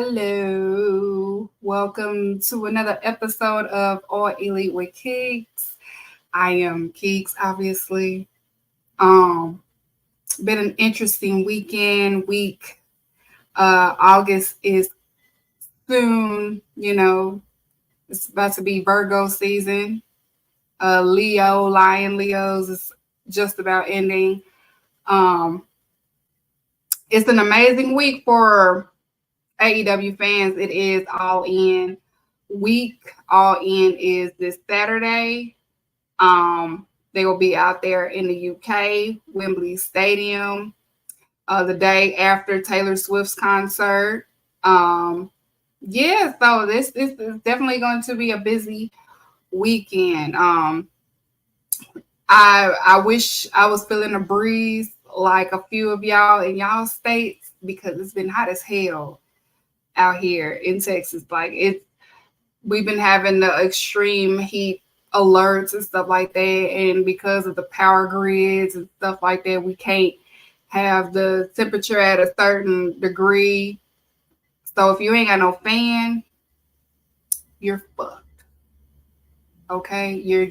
Hello. Welcome to another episode of All Elite with Keeks. I am Keeks, obviously. Um, been an interesting week. August is soon, it's about to be Virgo season. Lion Leos is just about ending. Um, it's an amazing week for AEW fans. It is All In week. All In is this Saturday. They will be out there in the UK, Wembley Stadium, the day after Taylor Swift's concert. So this is definitely going to be a busy weekend. I wish I was feeling a breeze like a few of y'all in y'all states because it's been hot as hell out here in Texas. We've been having the extreme heat alerts and stuff like that. And because of the power grids and stuff like that, we can't have the temperature at a certain degree. So if you ain't got no fan, you're fucked. Okay? You're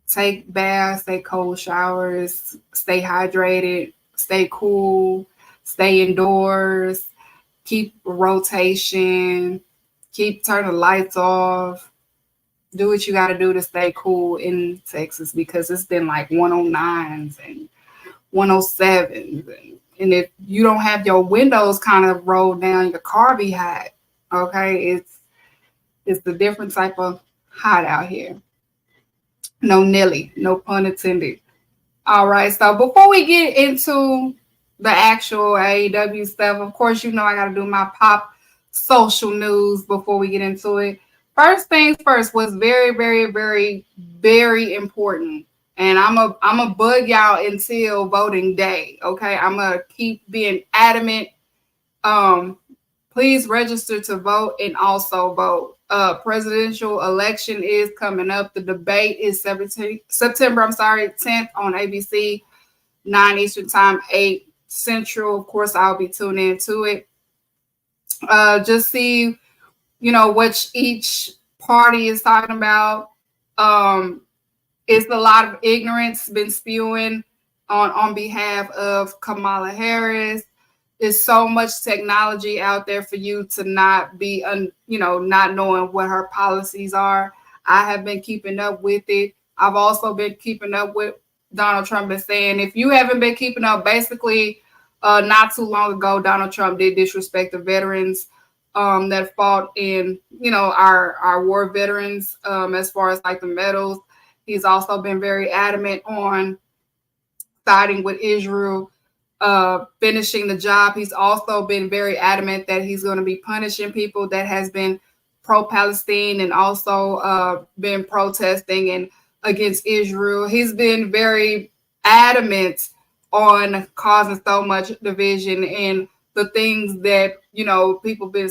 take baths, take cold showers, stay hydrated, stay cool, stay indoors, keep rotation, keep turning the lights off. Do what you got to do to stay cool in Texas because it's been like 109s and 107s. And if you don't have your windows kind of rolled down, your car be hot. Okay, it's the different type of hot out here. No Nelly, no pun intended. All right, so before we get into the actual AEW stuff, of course, I got to do my pop social news before we get into it. First things first was very, very, very, very important. And I'm a bug y'all until voting day. Okay. I'm gonna keep being adamant. Please register to vote and also vote. Presidential election is coming up. The debate is September 10th on ABC, 9 Eastern Time, 8 Central. Of course, I'll be tuning into it. Just see what each party is talking about. It's a lot of ignorance been spewing on behalf of Kamala Harris. There's so much technology out there for you to not be, not knowing what her policies are. I have been keeping up with it. I've also been keeping up with Donald Trump and saying, if you haven't been keeping up, basically, not too long ago, Donald Trump did disrespect the veterans that fought in, our war veterans as far as like the medals. He's also been very adamant on siding with Israel, finishing the job. He's also been very adamant that he's going to be punishing people that has been pro-Palestine and also been protesting and against Israel. He's been very adamant on causing so much division and the things that, people been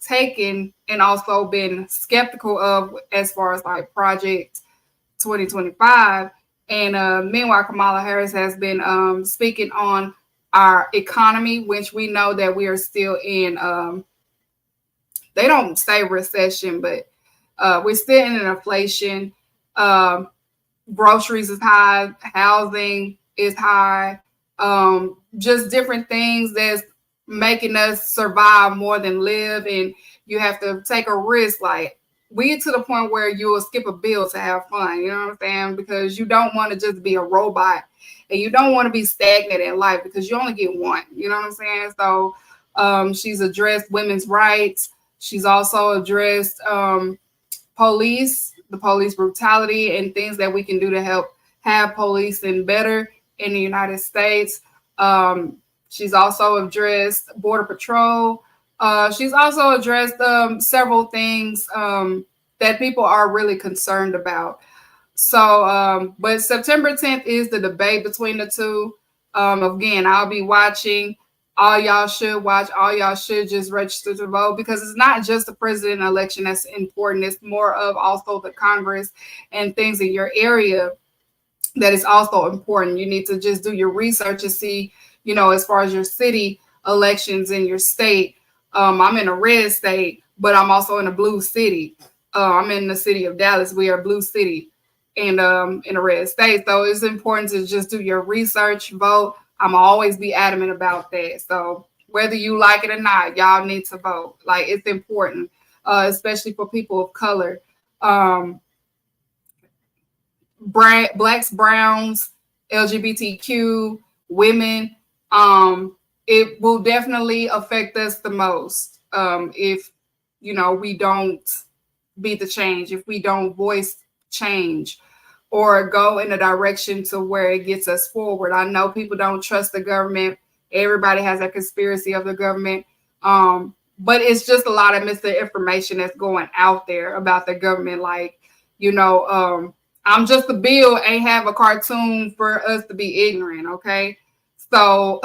taking and also been skeptical of as far as like Project 2025. And meanwhile, Kamala Harris has been speaking on our economy, which we know that we are still in, they don't say recession, but we're still in an inflation. Groceries is high, housing is high, just different things that's making us survive more than live. And you have to take a risk. Like, we get to the point where you will skip a bill to have fun, you know what I'm saying? Because you don't want to just be a robot and you don't want to be stagnant in life because you only get one, you know what I'm saying? So she's addressed women's rights. She's also addressed the police brutality and things that we can do to help have policing better in the United States. She's also addressed Border Patrol. She's also addressed several things that people are really concerned about. So, but September 10th is the debate between the two. Again, I'll be watching. All y'all should watch. All y'all should just register to vote because it's not just the president election that's important. It's more of also the Congress and things in your area that is also important. You need to just do your research and see, as far as your city, elections in your state. I'm in a red state, but I'm also in a blue city. I'm in the city of Dallas. We are blue city and in a red state. So it's important to just do your research, vote. I'm always be adamant about that. So whether you like it or not, y'all need to vote. Like, it's important, especially for people of color. Blacks, browns, LGBTQ, women, it will definitely affect us the most if, we don't be the change, if we don't voice change or go in a direction to where it gets us forward. I know people don't trust the government. Everybody has a conspiracy of the government. But it's just a lot of misinformation that's going out there about the government. Like, I'm just a bill, ain't have a cartoon for us to be ignorant, okay? So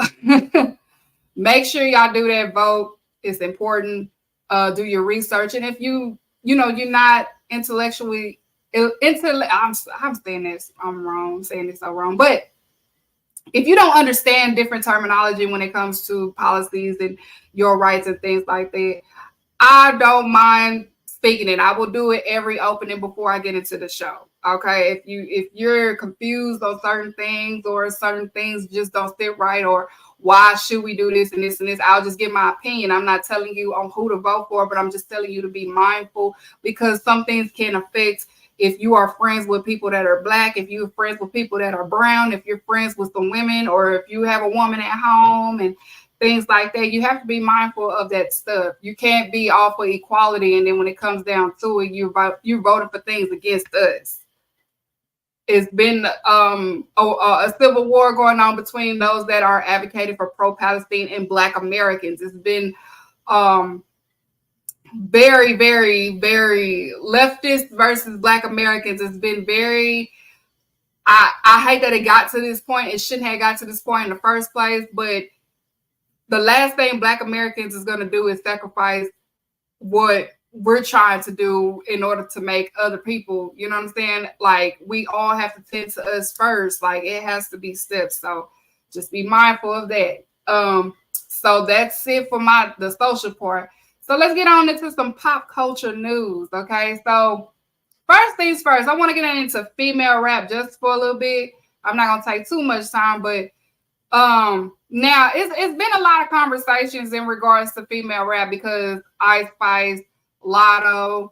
make sure y'all do that vote. It's important. Do your research. And if you're not intellectually, I'm saying this, I'm saying this so wrong. But if you don't understand different terminology when it comes to policies and your rights and things like that, I don't mind speaking it. I will do it every opening before I get into the show. Okay. If you're confused on certain things or certain things just don't sit right, or why should we do this and this and this, I'll just give my opinion. I'm not telling you on who to vote for, but I'm just telling you to be mindful, because some things can affect if you are friends with people that are Black, if you're friends with people that are brown, if you're friends with some women, or if you have a woman at home and things like that. You have to be mindful of that stuff. You can't be all for equality, and then when it comes down to it, you're voting for things against us. It's been a civil war going on between those that are advocating for pro-Palestine and Black Americans. It's been very, very, very leftist versus Black Americans. It's been very, I hate that it got to this point. It shouldn't have got to this point in the first place, but the last thing Black Americans is going to do is sacrifice what we're trying to do in order to make other people, you know what I'm saying? Like, we all have to tend to us first. Like, it has to be steps. So just be mindful of that. So that's it for the social part. So let's get on into some pop culture news. Okay. So first things first, I want to get into female rap just for a little bit. I'm not going to take too much time, but now it's been a lot of conversations in regards to female rap, because Ice Spice, Lotto,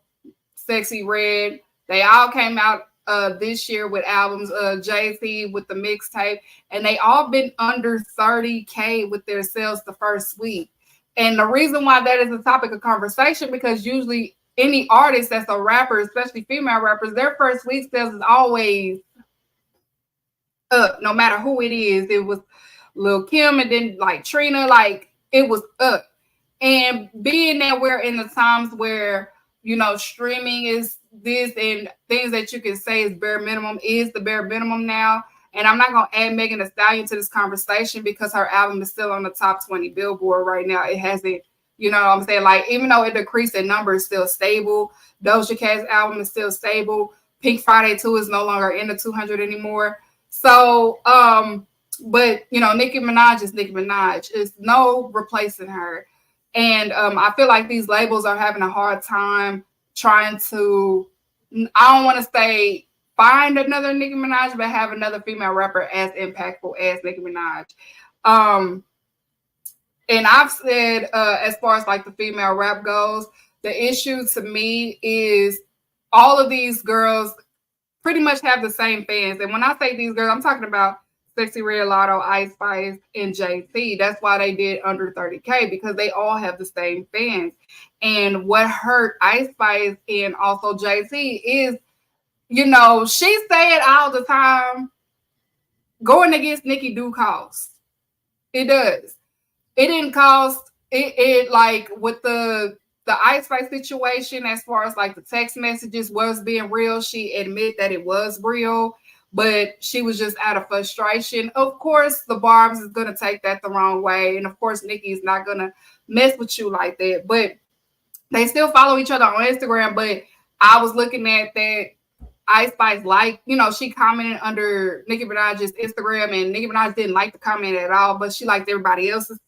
Sexy Red, they all came out this year with albums. Jay-Z with the mixtape, and they all been under 30K with their sales the first week. And the reason why that is a topic of conversation, because usually any artist that's a rapper, especially female rappers, their first week sales is always up, no matter who it is. It was Lil Kim, and then like Trina, like it was up. And being that we're in the times where, streaming is this, and things that you can say is bare minimum is the bare minimum now. And I'm not going to add Megan Thee Stallion to this conversation, because her album is still on the top 20 Billboard right now. It hasn't, you know what I'm saying? Like, even though it decreased in numbers, still stable. Doja Cat's album is still stable. Pink Friday 2 is no longer in the 200 anymore. So, but, Nicki Minaj is Nicki Minaj. There's no replacing her. And I feel like these labels are having a hard time trying to, I don't want to say find another Nicki Minaj, but have another female rapper as impactful as Nicki Minaj. And I've said, as far as like the female rap goes, the issue to me is all of these girls pretty much have the same fans. And when I say these girls, I'm talking about Sexy Red, Lotto, Ice Spice, and Jay-Z. That's why they did under 30K, because they all have the same fans. And what hurt Ice Spice and also Jay-Z is, she said all the time, going against Nicki do cost. It does. It didn't cost it like with the Ice Spice situation, as far as like the text messages was being real. She admitted that it was real, but she was just out of frustration. Of course, the Barbs is going to take that the wrong way. And of course, Nicki is not going to mess with you like that. But they still follow each other on Instagram. But I was looking at that Ice Spice, she commented under Nicki Minaj's Instagram, and Nicki Minaj didn't like the comment at all, but she liked everybody else's.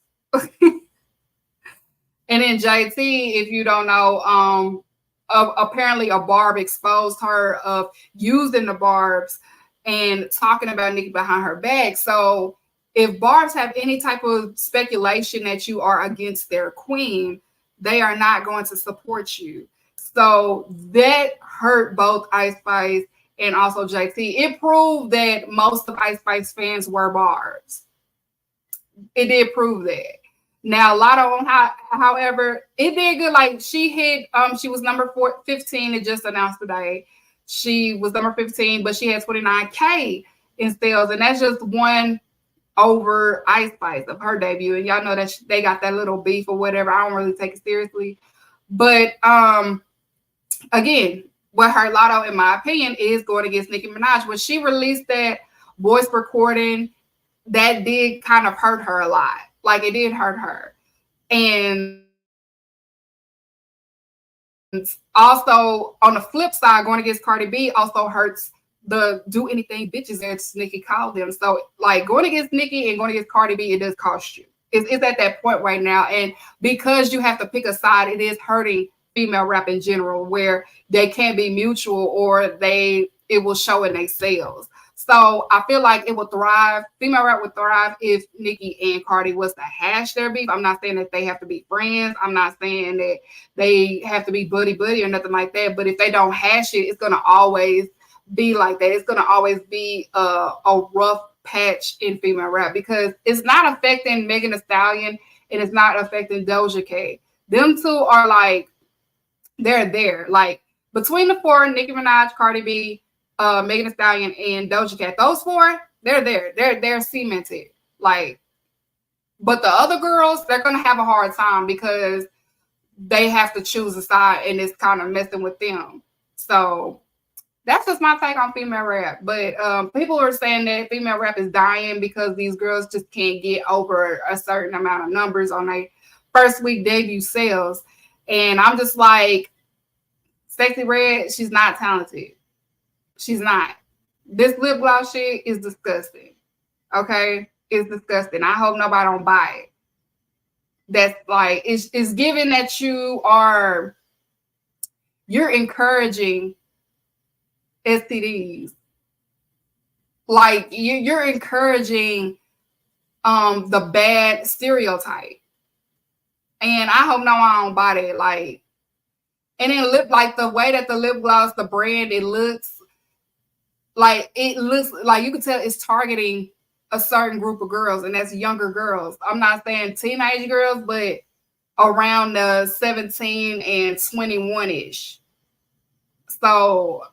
And then JT, if you don't know, apparently a Barb exposed her of using the barbs and talking about Nikki behind her back. So if Barbs have any type of speculation that you are against their queen, they are not going to support you. So that hurt both Ice Spice and also JT. It proved that most of Ice Spice fans were Barbs. It did prove that. Now Lotto, however, it did good. Like she hit, she was number 15. It just announced today. She was number 15, but she had 29K in sales, and that's just one over Ice Spice of her debut. And y'all know that they got that little beef or whatever. I don't really take it seriously, but again, what hurt Lotto, in my opinion, is going against Nicki Minaj. When she released that voice recording, that did kind of hurt her a lot. Like it did hurt her. And also on the flip side, going against Cardi B also hurts the do anything bitches, as Nicki called them. So like going against Nicki and going against Cardi B, it does cost you. It's at that point right now. And because you have to pick a side, it is hurting female rap in general, where they can't be mutual or it will show in their sales. So I feel like it would thrive. Female rap would thrive if Nicki and Cardi was to hash their beef. I'm not saying that they have to be friends. I'm not saying that they have to be buddy or nothing like that. But if they don't hash it, it's going to always be like that. It's going to always be a rough patch in female rap, because it's not affecting Megan Thee Stallion and it's not affecting Doja Cat. Them two are like, they're there. Like between the four, Nicki Minaj, Cardi B, Megan Thee Stallion, and Doja Cat, those four, they're there. They're cemented. Like, but the other girls, they're gonna have a hard time because they have to choose a side, and it's kind of messing with them. So that's just my take on female rap. But people are saying that female rap is dying because these girls just can't get over a certain amount of numbers on their first week debut sales. And I'm just like, Sexy Red, she's not talented. She's not. This lip gloss shit is disgusting. Okay? It's disgusting. I hope nobody don't buy it. That's like, it's given that you're encouraging STDs. Like you're encouraging the bad stereotype. And I hope no one don't buy that. Like, and then like the way that the lip gloss, the brand, it looks like you can tell it's targeting a certain group of girls, and that's younger girls. I'm not saying teenage girls, but around the 17 and 21-ish. So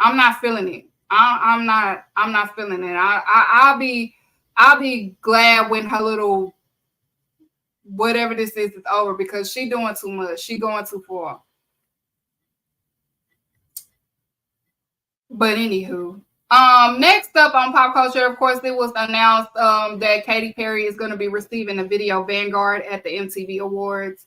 I'm not feeling it. I'm not feeling it. I'll be glad when her little whatever this is over, because she doing too much. She going too far. But anywho, next up on pop culture, of course, it was announced that Katy Perry is going to be receiving a video Vanguard at the MTV Awards.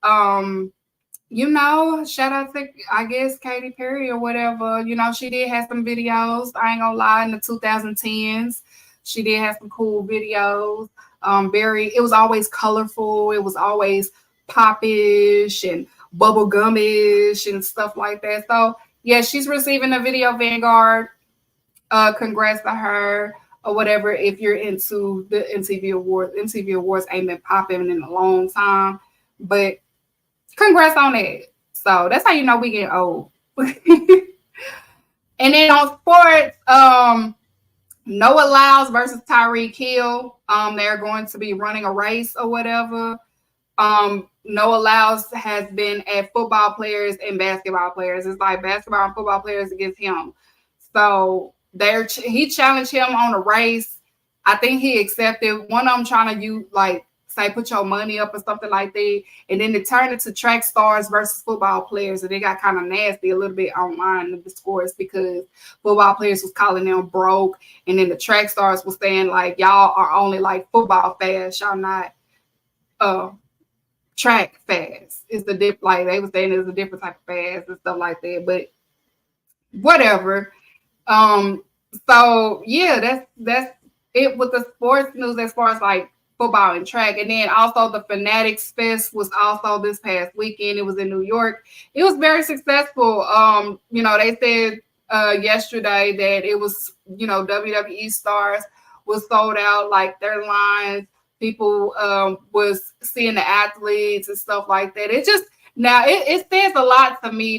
You know, shout out to, I guess, Katy Perry or whatever. You know, she did have some videos. I ain't gonna lie, in the 2010s, she did have some cool videos. It was always colorful. It was always pop-ish and bubblegum-ish and stuff like that. So yeah, she's receiving a video Vanguard. Congrats to her or whatever. If you're into the MTV Awards ain't been popping in a long time, but congrats on that. So that's how you know we get old. And then on sports, Noah Lyles versus Tyreek Hill. They're going to be running a race or whatever. Noah Lyles has been at football players and basketball players. It's like basketball and football players against him. So he challenged him on a race. I think he accepted. One of them trying to say put your money up or something like that. And then it turned into track stars versus football players. And they got kind of nasty a little bit online of the scores, because football players was calling them broke. And then the track stars was saying like, y'all are only like football fast. Y'all not track fast. It's the dip, like they were saying, it's a different type of fast and stuff like that. But whatever. So yeah, that's it with the sports news as far as like football and track. And then also the Fanatics Fest was also this past weekend. It was in New York. It was very successful. They said yesterday that it was, WWE stars was sold out, like their lines. People was seeing the athletes and stuff like that. It just, now it says a lot to me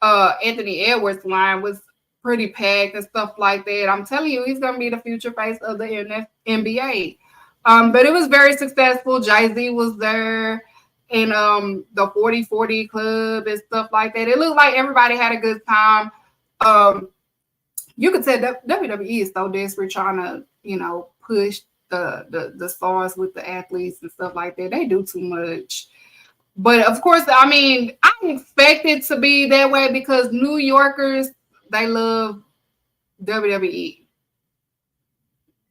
that Anthony Edwards' line was pretty packed and stuff like that. I'm telling you, he's going to be the future face of the NBA. But it was very successful. Jay-Z was there in the 40-40 club and stuff like that. It looked like everybody had a good time. You could tell WWE is so desperate trying to, push the stars with the athletes and stuff like that. They do too much. But of course, I mean, I expect it to be that way because New Yorkers, they love WWE.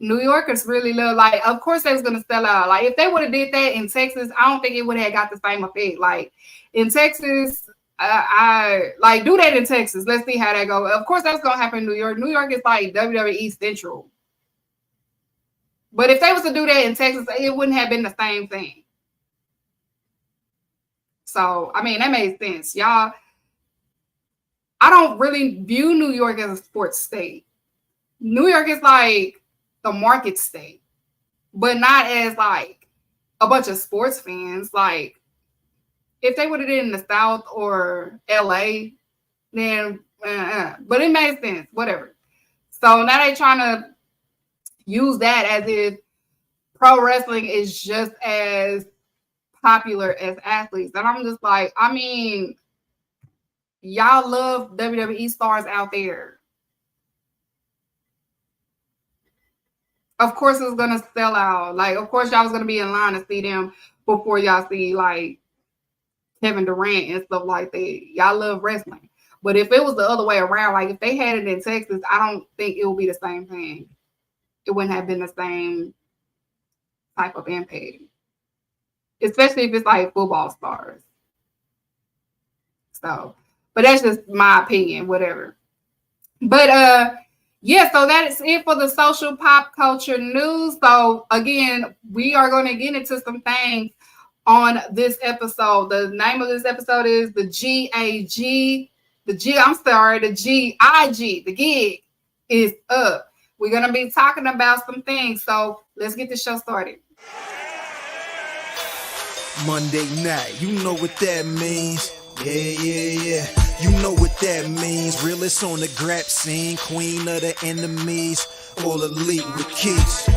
New Yorkers really love, like, of course they was going to sell out. Like, if they would have did that in Texas, I don't think it would have got the same effect. Like, in Texas, I like, do that in Texas. Let's see how that goes. Of course, that's going to happen in New York. New York is like WWE Central. But if they was to do that in Texas, it wouldn't have been the same thing. So, I mean, that made sense. Y'all, I don't really view New York as a sports state. New York is like the market state, but not as like a bunch of sports fans. Like, if they would have did it in the South or LA, then, but it made sense, whatever. So now they trying to use that as if pro wrestling is just as popular as athletes. And I'm just like, I mean, y'all love WWE stars out there. Of course it's going to sell out. Like, of course y'all was going to be in line to see them before y'all see, like, Kevin Durant and stuff like that. Y'all love wrestling. But if it was the other way around, like if they had it in Texas, I don't think it would be the same thing. It wouldn't have been the same type of impact. Especially if it's like football stars. So, but that's just my opinion, whatever. But yeah, so that is it for the social pop culture news. So again, we are going to get into some things on this episode. The name of this episode is the GIG. The GIG. The gig is up. We're going to be talking about some things. So let's get the show started. Monday night, you know what that means. Yeah. You know what that means. Realist on the grab scene, queen of the enemies, all elite with keys.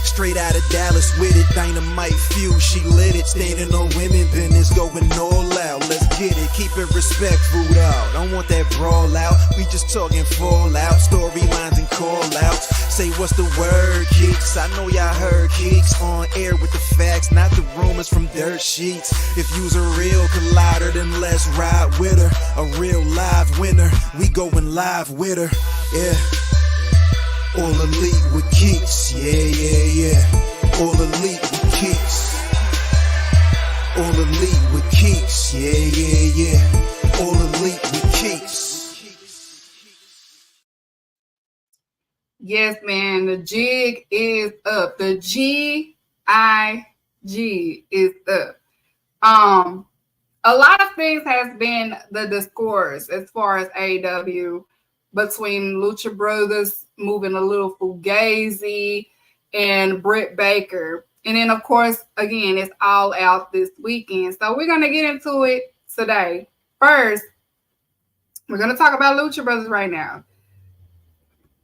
Straight out of Dallas with it, dynamite fuse, she lit it. Standing on women, business going all out. Let's get it, keep it respectful though. Don't want that brawl out, we just talking fallout, storylines and call outs. Say what's the word, Keeks? I know y'all heard Keeks on air with the facts, not the rumors from dirt sheets. If you's a real collider, then let's ride with her. A real live winner, we going live with her. Yeah. All elite with Keeks, yeah. All elite with Keeks. All elite with Keeks, yeah. All elite with Keeks. Yes, man, the jig is up. The GIG is up. A lot of things has been the discourse as far as AEW between Lucha Brothers moving a little fugazi and Britt Baker. And then, of course, again, it's all out this weekend. So we're going to get into it today. First, we're going to talk about Lucha Brothers right now.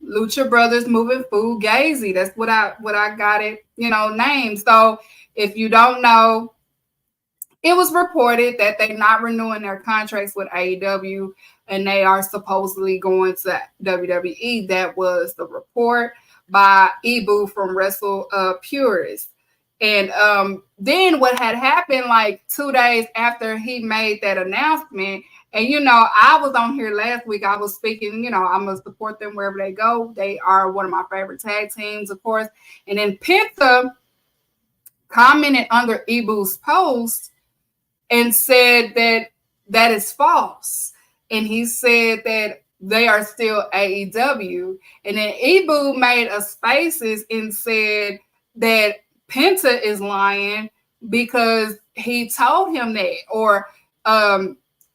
Lucha Brothers moving fugazi. That's what I got it, named. So if you don't know, it was reported that they're not renewing their contracts with AEW and they are supposedly going to WWE. That was the report by Ibu from Wrestle Purist. And then what had happened like 2 days after he made that announcement, and I was on here last week, I was speaking, I'm going to support them wherever they go. They are one of my favorite tag teams, of course. And then Penta commented under Ibu's post and said that is false. And he said that they are still AEW. And then Ibu made a spaces and said that Penta is lying because he told him that, or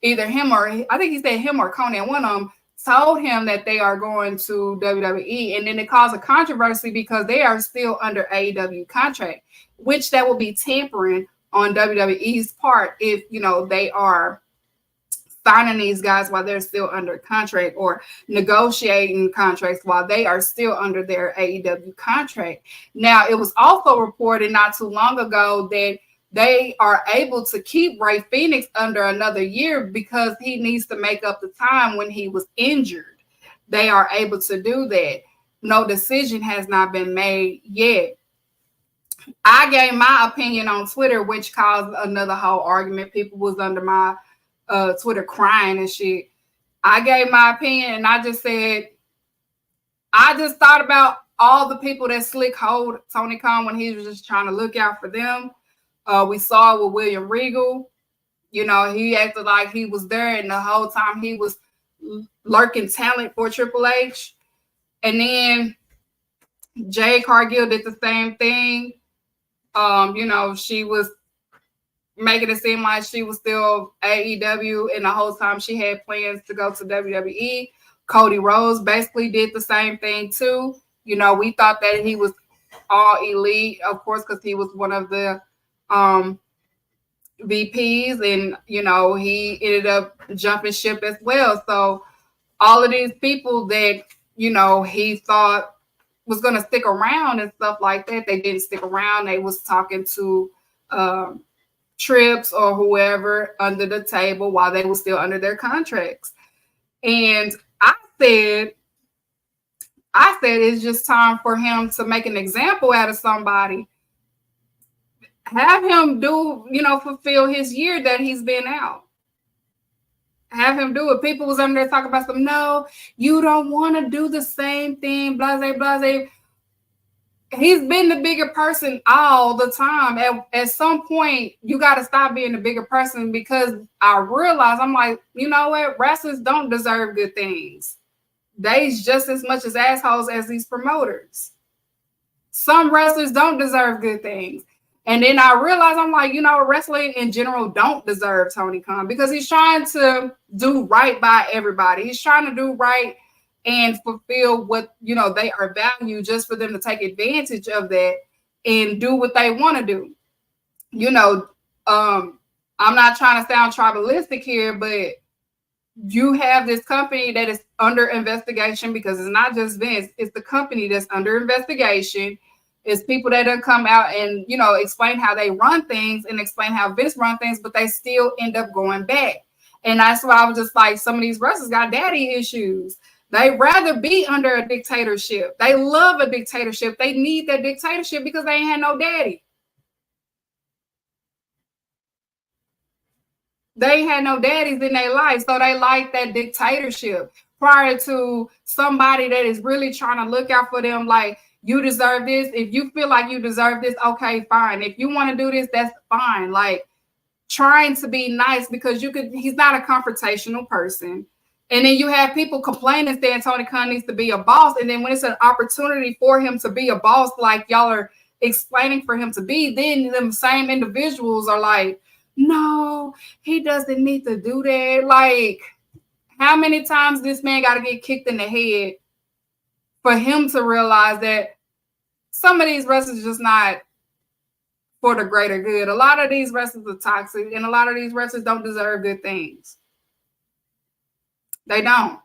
either him or I think he said him or Conan, one of them told him that they are going to WWE, and then it caused a controversy because they are still under AEW contract, which that will be tampering on WWE's part if they are signing these guys while they're still under contract, or negotiating contracts while they are still under their AEW contract. Now, it was also reported not too long ago that they are able to keep Ray Phoenix under another year because he needs to make up the time when he was injured. They are able to do that. No decision has not been made yet. I gave my opinion on Twitter, which caused another whole argument. People was under my Twitter crying and shit. I gave my opinion and I just said, I just thought about all the people that slick hold Tony Khan when he was just trying to look out for them. We saw with William Regal, he acted like he was there, and the whole time he was lurking talent for Triple H. And then Jade Cargill did the same thing. She was making it seem like she was still AEW, and the whole time she had plans to go to WWE. Cody Rhodes basically did the same thing too. We thought that he was all elite, of course, because he was one of the VPs, and he ended up jumping ship as well. So all of these people that he thought was going to stick around and stuff like that, they didn't stick around. They was talking to Trips or whoever under the table while they were still under their contracts. And I said it's just time for him to make an example out of somebody. Have him fulfill his year that he's been out. Have him do it. People was under there talking about some, no, you don't want to do the same thing, blase, blase. He's been the bigger person all the time. At some point, you got to stop being the bigger person, because I realize, I'm like, you know what? Wrestlers don't deserve good things. They's just as much as assholes as these promoters. Some wrestlers don't deserve good things. And then I realized, I'm like, wrestling in general don't deserve Tony Khan, because he's trying to do right by everybody. He's trying to do right and fulfill what, they are valued, just for them to take advantage of that and do what they want to do. I'm not trying to sound tribalistic here, but you have this company that is under investigation, because it's not just Vince, it's the company that's under investigation. It's people that don't come out and, explain how they run things and explain how Vince run things, but they still end up going back. And that's why I was just like, some of these wrestlers got daddy issues. They rather be under a dictatorship. They love a dictatorship. They need that dictatorship because they ain't had no daddy. They had no daddies in their life, so they like that dictatorship prior to somebody that is really trying to look out for them, like, you deserve this. If you feel like you deserve this, okay, fine. If you want to do this, that's fine. Like, trying to be nice, because he's not a confrontational person. And then you have people complaining, saying Tony Khan needs to be a boss. And then when it's an opportunity for him to be a boss, like y'all are explaining for him to be, then them same individuals are like, no, he doesn't need to do that. Like, how many times this man got to get kicked in the head for him to realize that some of these wrestlers are just not for the greater good? A lot of these wrestlers are toxic, and a lot of these wrestlers don't deserve good things. They don't.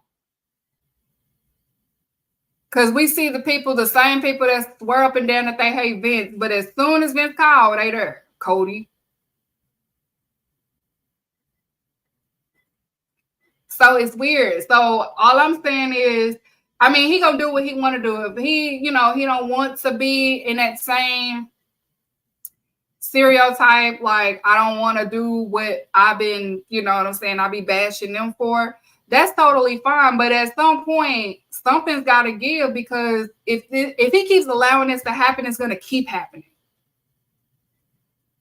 Because we see the same people that swear up and down that they hate Vince, but as soon as Vince called, they there. Cody. So it's weird. So all I'm saying is, he gonna do what he want to do. If he, he don't want to be in that same stereotype, like, I don't want to do what I've been, I be bashing them for. That's totally fine. But at some point, something's got to give, because if he keeps allowing this to happen, it's going to keep happening.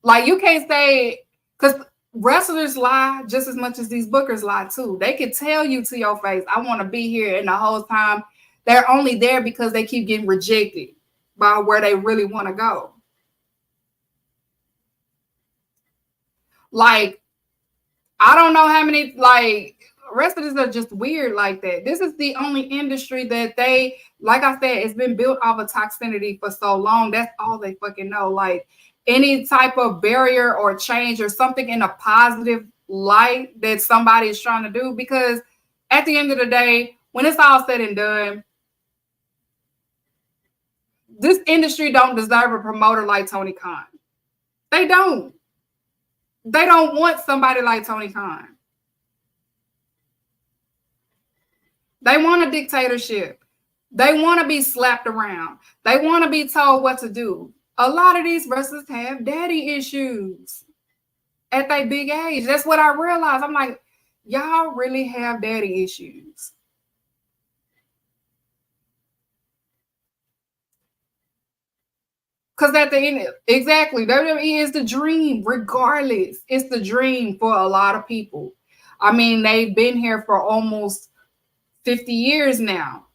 Like, you can't say, because wrestlers lie just as much as these bookers lie too. They can tell you to your face, I want to be here, and the whole time they're only there because they keep getting rejected by where they really want to go. Like, I don't know how many, like, wrestlers are just weird like that. This is the only industry that they, like I said, it's been built off of toxicity for so long. That's all they fucking know. Like, any type of barrier or change or something in a positive light that somebody is trying to do, because at the end of the day, when it's all said and done, this industry don't deserve a promoter like Tony Khan. They don't. They don't want somebody like Tony Khan. They want a dictatorship. They want to be slapped around. They want to be told what to do. A lot of these wrestlers have daddy issues at their big age. That's what I realized. I'm like, y'all really have daddy issues. Because at the end, exactly, WWE is the dream, regardless. It's the dream for a lot of people. I mean, they've been here for almost 50 years now.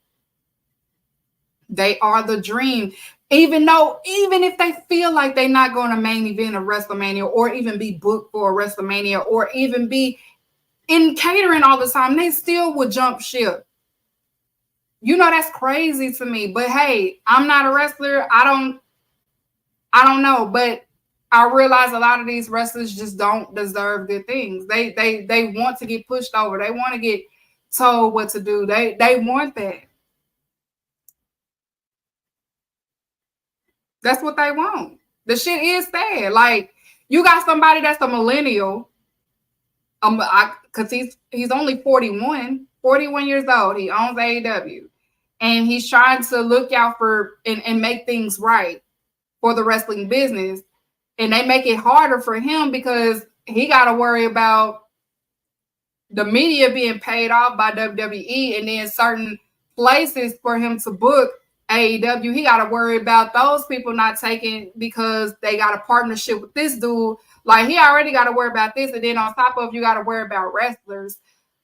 They are the dream. Even if they feel like they're not going to main event a WrestleMania or even be booked for a WrestleMania or even be in catering all the time, they still would jump ship. You know, that's crazy to me. But hey, I'm not a wrestler. I don't know, but I realize a lot of these wrestlers just don't deserve good things. They want to get pushed over. They want to get told what to do. They want that. That's what they want. The shit is sad. Like, you got somebody that's a millennial. Because he's only 41 years old. He owns AEW. And he's trying to look out for and make things right for the wrestling business. And they make it harder for him because he got to worry about the media being paid off by WWE, and then certain places for him to book AEW, he got to worry about those people not taking because they got a partnership with this dude. Like, he already got to worry about this. And then on top of, you got to worry about wrestlers,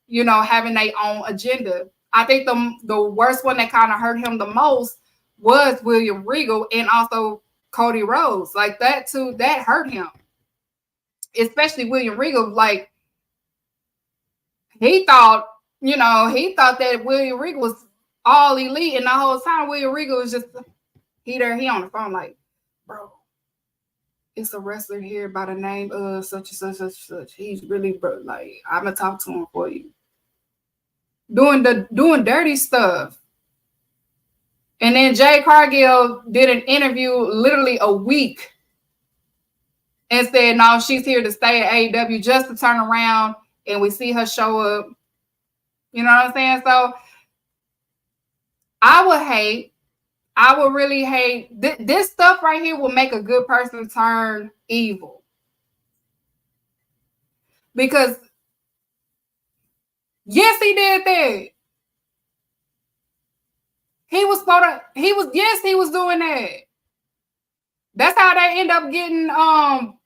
you know, having their own agenda. I think the worst one that kind of hurt him the most was William Regal and also Cody Rhodes. Like, that too, that hurt him. Especially William Regal. Like, he thought that William Regal was all elite, and the whole time William Regal was just he on the phone like, bro, it's a wrestler here by the name of such and such, such and such. He's really, bro, like, I'm gonna talk to him for you. Doing dirty stuff. And then Jay Cargill did an interview literally a week and said, no, she's here to stay at AEW, just to turn around and we see her show up. You know what I'm saying? So I would really hate this stuff right here will make a good person turn evil. Because yes, he did that. He was doing that. That's how they end up getting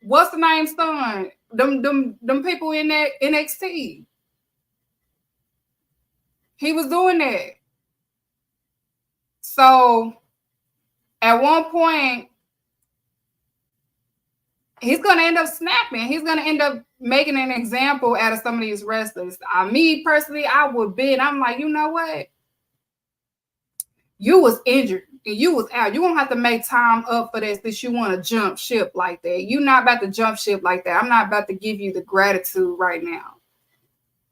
what's the name son? Them people in that NXT. He was doing that. So at one point, he's going to end up snapping. He's going to end up making an example out of some of these wrestlers. Me personally, I would bid. I'm like, you know what? You was injured and you was out. You're going to have to make time up for this since you want to jump ship like that. You're not about to jump ship like that. I'm not about to give you the gratitude right now.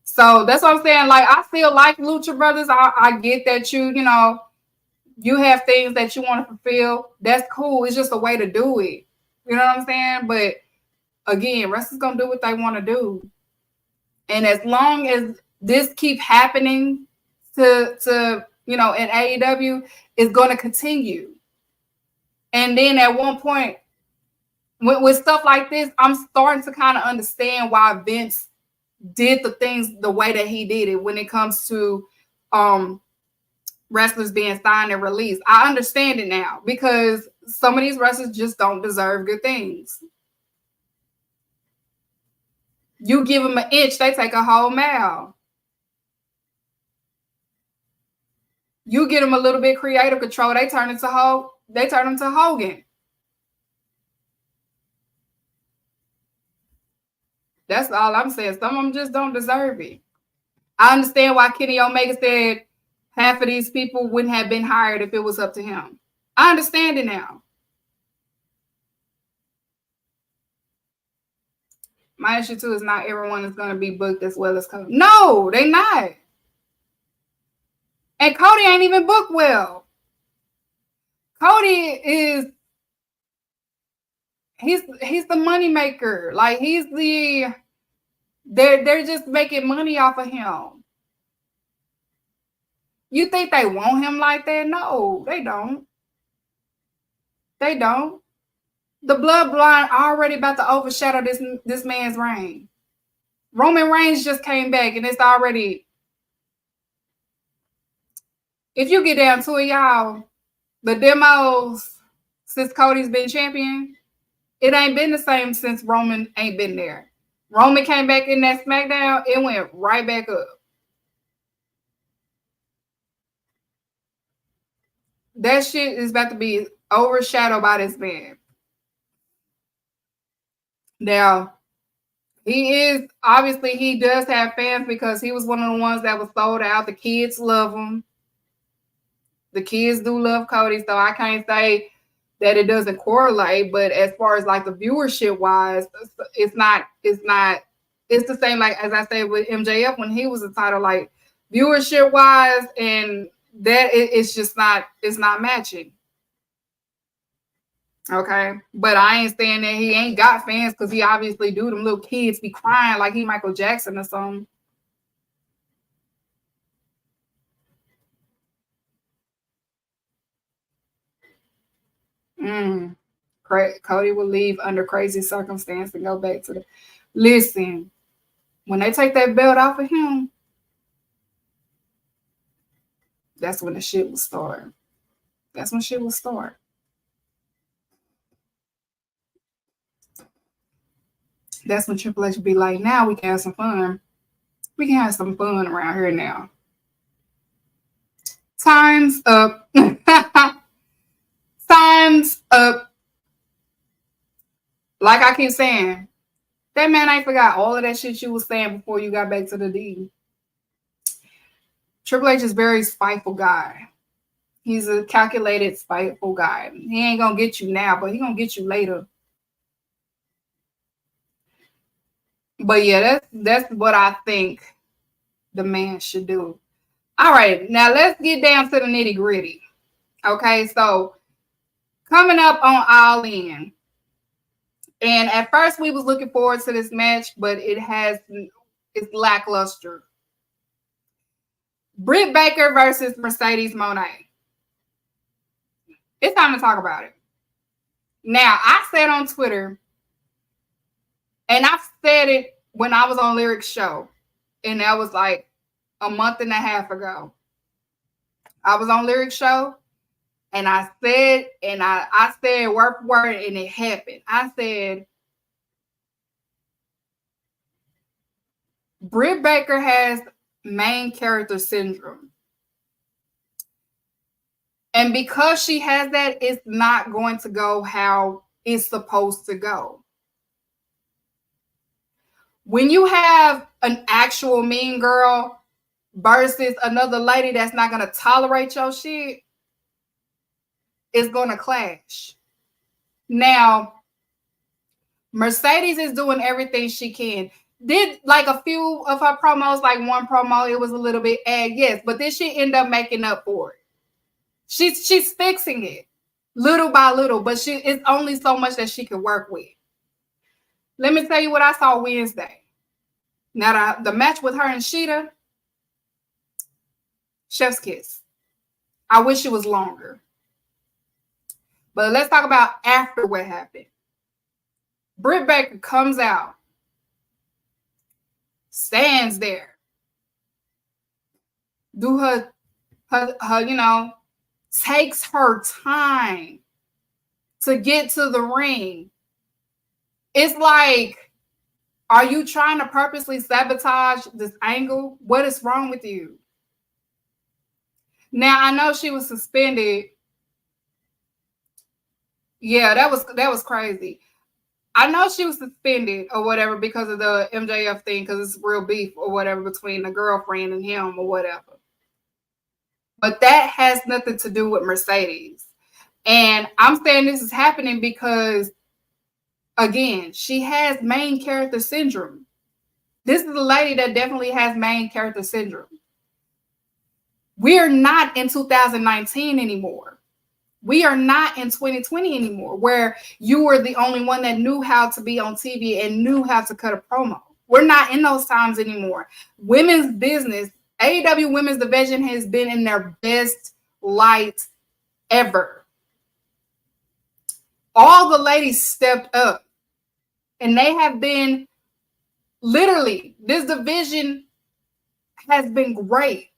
So that's what I'm saying. Like, I feel like Lucha Brothers. I get that you have things that you want to fulfill. That's cool. It's just a way to do it. You know what I'm saying? But again, wrestlers gonna do what they want to do. And as long as this keep happening to in AEW, it's gonna continue. And then at one point, with stuff like this, I'm starting to kind of understand why Vince did the things the way that he did it when it comes to wrestlers being signed and released. I understand it now because some of these wrestlers just don't deserve good things. You give them an inch, they take a whole mile. You get them a little bit creative control, they turn into whole they turned him to Hogan. That's all I'm saying. Some of them just don't deserve it. I understand why Kenny Omega said half of these people wouldn't have been hired if it was up to him. I understand it now. My issue too is not everyone is going to be booked as well as Cody. No, they not. And Cody ain't even booked well. Cody is he's the money maker. Like he's the they're just making money off of him. You think they want him like that? No, they don't. They don't. The bloodline already about to overshadow this man's reign. Roman Reigns just came back and it's already. If you get down to it, y'all, the demos since Cody's been champion, it ain't been the same since Roman ain't been there. Roman came back in that SmackDown, it went right back up. That shit is about to be overshadowed by this man. Now, he does have fans because he was one of the ones that was sold out. The kids love him. The kids do love Cody, so I can't say that it doesn't correlate. But as far as like the viewership wise, it's the same like as I said with MJF when he was a title, like viewership wise, and that it's not matching. Okay, but I ain't saying that he ain't got fans because he obviously do. Them little kids be crying like he Michael Jackson or something. Cody will leave under crazy circumstance and go back to the. Listen, when they take that belt off of him, that's when the shit will start. That's when shit will start. That's when Triple H will be like, now we can have some fun. We can have some fun around here now. Time's up. Time's up. Like I keep saying, that man ain't forgot all of that shit you was saying before you got back to the D. Triple H is a very spiteful guy. He's a calculated, spiteful guy. He ain't gonna get you now, but he gonna get you later. But yeah, that's what I think the man should do. All right, now let's get down to the nitty gritty. Okay, so coming up on All In. And at first we was looking forward to this match, but it's lackluster. Britt Baker versus Mercedes Moné. It's time to talk about it. Now, I said on Twitter, and I said it when I was on Lyric's show, and that was like a month and a half ago. I was on Lyric's show, and I said word for word, and it happened. I said, Britt Baker has main character syndrome. And because she has that, it's not going to go how it's supposed to go. When you have an actual mean girl versus another lady that's not going to tolerate your shit, it's going to clash. Now, Mercedes is doing everything she can. Did like a few of her promos, like one promo, it was a little bit yes, but then she ended up making up for it. She's fixing it little by little, but it's only so much that she can work with. Let me tell you what I saw Wednesday. Now the match with her and Sheeta, chef's kiss. I wish it was longer. But let's talk about after what happened. Britt Baker comes out, stands there, do her takes her time to get to the ring. It's like, are you trying to purposely sabotage this angle? What is wrong with you? Now, I know she was suspended Yeah, that was crazy. I know she was suspended or whatever because of the MJF thing, because it's real beef or whatever between the girlfriend and him or whatever. But that has nothing to do with Mercedes. And I'm saying this is happening because, again, she has main character syndrome. This is a lady that definitely has main character syndrome. We're not in 2019 anymore. We are not in 2020 anymore, where you were the only one that knew how to be on TV and knew how to cut a promo. We're not in those times anymore. Women's business, AEW women's division has been in their best light ever. All the ladies stepped up, and they have been literally, this division has been great.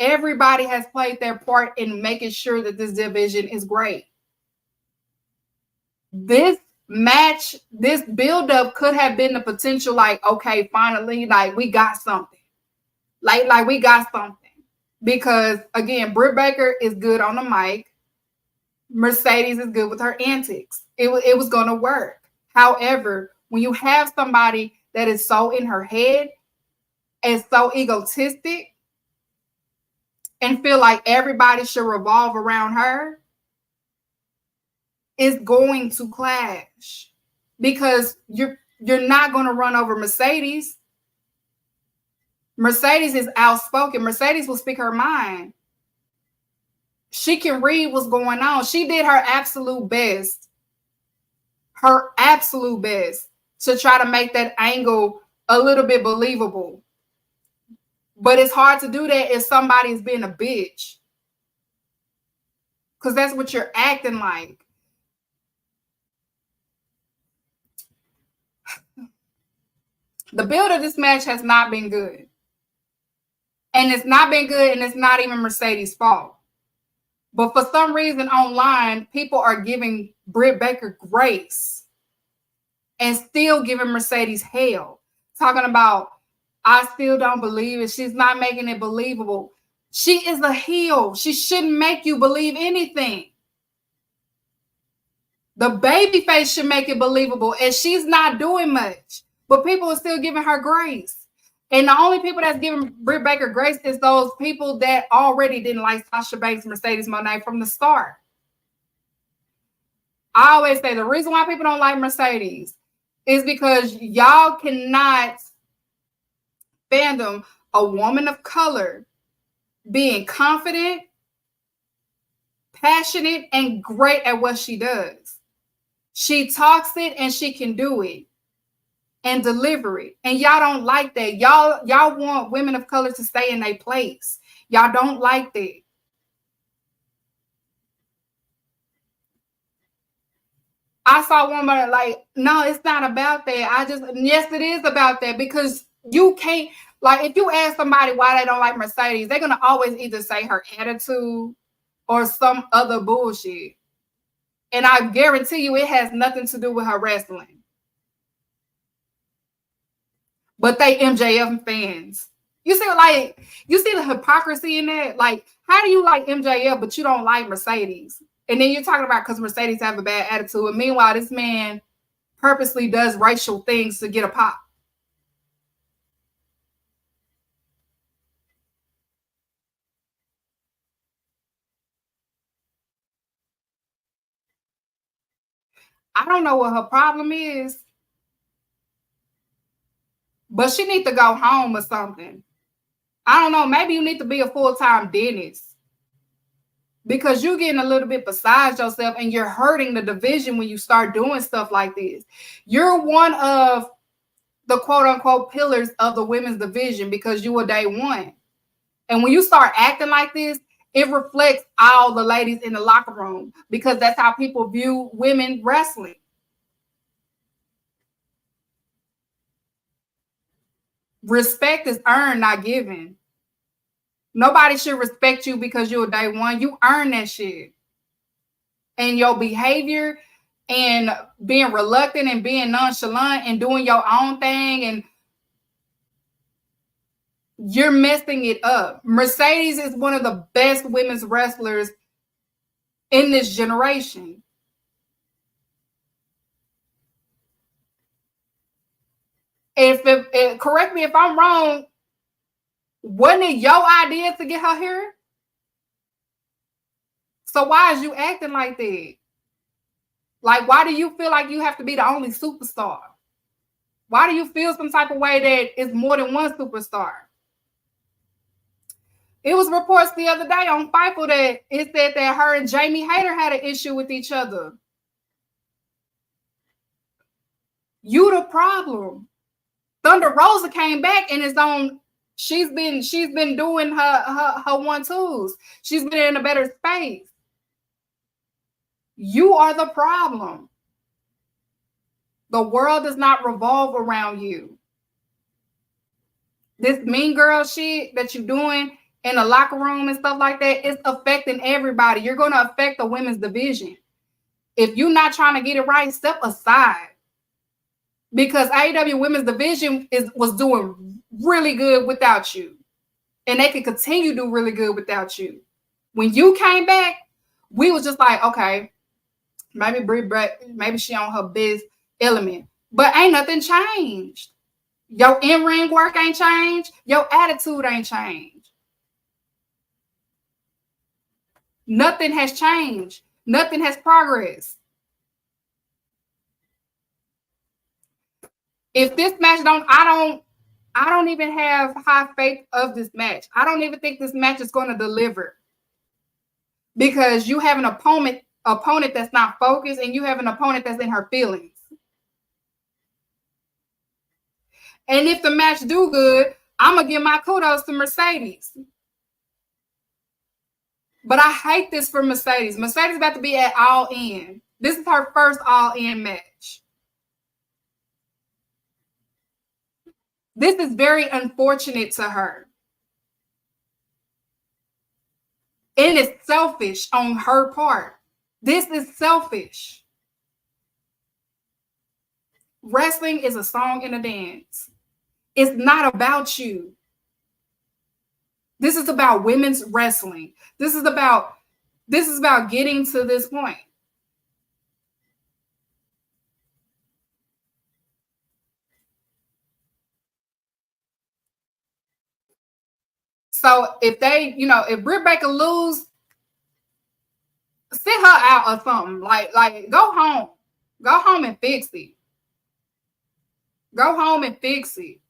Everybody has played their part in making sure that this division is great. This match, this buildup could have been the potential, like, okay, finally, like, we got something. Like we got something. Because, again, Britt Baker is good on the mic. Mercedes is good with her antics. It was going to work. However, when you have somebody that is so in her head and so egotistic and feel like everybody should revolve around her, it's going to clash, because you're not going to run over Mercedes. Mercedes is outspoken. Mercedes will speak her mind. She can read what's going on. She did her absolute best to try to make that angle a little bit believable. But it's hard to do that if somebody's being a bitch, because that's what you're acting like. The build of this match has not been good. And it's not been good, and it's not even Mercedes' fault. But for some reason online, people are giving Britt Baker grace and still giving Mercedes hell. Talking about, I still don't believe it. She's not making it believable. She is a heel. She shouldn't make you believe anything. The babyface should make it believable, and she's not doing much. But people are still giving her grace. And the only people that's giving Britt Baker grace is those people that already didn't like Sasha Banks, Mercedes Moné from the start. I always say the reason why people don't like Mercedes is because y'all cannot fathom a woman of color being confident, passionate, and great at what she does. She talks it and she can do it and deliver it. And y'all don't like that. Y'all want women of color to stay in their place. Y'all don't like that. I saw one like, no, it's not about that. Yes, it is about that, because you can't, like, if you ask somebody why they don't like Mercedes, they're going to always either say her attitude or some other bullshit. And I guarantee you it has nothing to do with her wrestling. But they MJF fans. You see the hypocrisy in that? Like, how do you like MJF, but you don't like Mercedes? And then you're talking about because Mercedes have a bad attitude. And meanwhile, this man purposely does racial things to get a pop. I don't know what her problem is, but she needs to go home or something. I don't know. Maybe you need to be a full-time dentist, because you're getting a little bit beside yourself and you're hurting the division when you start doing stuff like this. You're one of the quote-unquote pillars of the women's division because you were day one. And when you start acting like this, it reflects all the ladies in the locker room, because that's how people view women wrestling. Respect is earned, not given. Nobody should respect you because you're day one. You earn that shit. And your behavior and being reluctant and being nonchalant and doing your own thing, and you're messing it up. Mercedes is one of the best women's wrestlers in this generation. correct me if I'm wrong, wasn't it your idea to get her here? So why is you acting like that? Like, why do you feel like you have to be the only superstar? Why do you feel some type of way that it's more than one superstar? It was reports the other day on Fightful that it said that her and Jamie Hayter had an issue with each other. You the problem. Thunder Rosa came back and is on. She's been doing her 1-2s. She's been in a better space. You are the problem. The world does not revolve around you. This mean girl shit that you're doing in the locker room and stuff like that, it's affecting everybody. You're going to affect the women's division. If you're not trying to get it right, step aside. Because AEW women's division was doing really good without you. And they could continue to do really good without you. When you came back, we was just like, okay, maybe Britt, maybe she on her best element. But ain't nothing changed. Your in-ring work ain't changed. Your attitude ain't changed. Nothing has changed. Nothing has progressed. If this match I don't even have high faith of this match. I don't even think this match is going to deliver. Because you have an opponent that's not focused, and you have an opponent that's in her feelings. And if the match do good, I'm going to give my kudos to Mercedes. But I hate this for Mercedes. Mercedes about to be at All In. This is her first All In match. This is very unfortunate to her. And it's selfish on her part. This is selfish. Wrestling is a song and a dance. It's not about you. This is about women's wrestling. This is about getting to this point. So if if Britt Baker lose, sit her out or something. Like go home. Go home and fix it. Go home and fix it.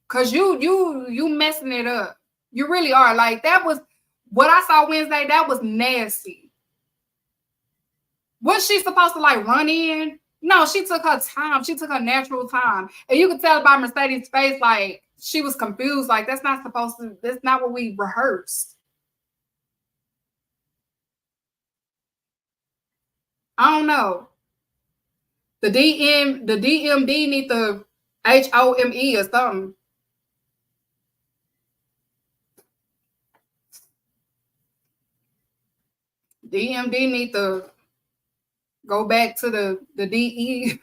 Cause you messing it up. You really are. Like, that was what I saw Wednesday. That was nasty. Was she supposed to like run in? No, she took her time. She took her natural time. And you could tell by Mercedes' face, like, she was confused. Like, that's not what we rehearsed. I don't know. The DMD need the HOME or something. DMD need to go back to the DE.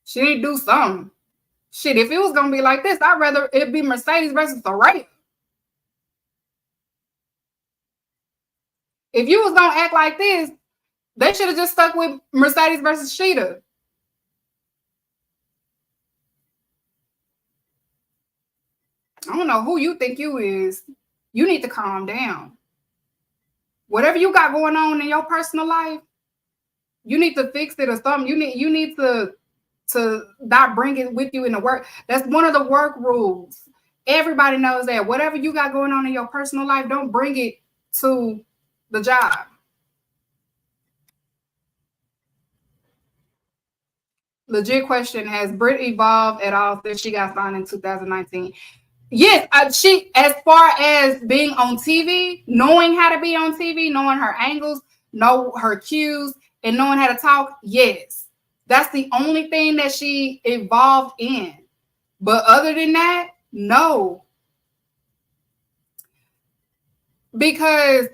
She need to do something. Shit, if it was gonna be like this, I'd rather it be Mercedes versus Soraya. If you was gonna act like this, they should have just stuck with Mercedes versus Sheeta. I don't know who you think you is. You need to calm down. Whatever you got going on in your personal life, you need to fix it or something. You need to not bring it with you in the work. That's one of the work rules. Everybody knows that. Whatever you got going on in your personal life, don't bring it to the job. Legit question: has Britt evolved at all since she got signed in 2019? Yes, she, as far as being on TV, knowing how to be on TV, knowing her angles, know her cues, and knowing how to talk, yes. That's the only thing that she evolved in. But other than that, no. Because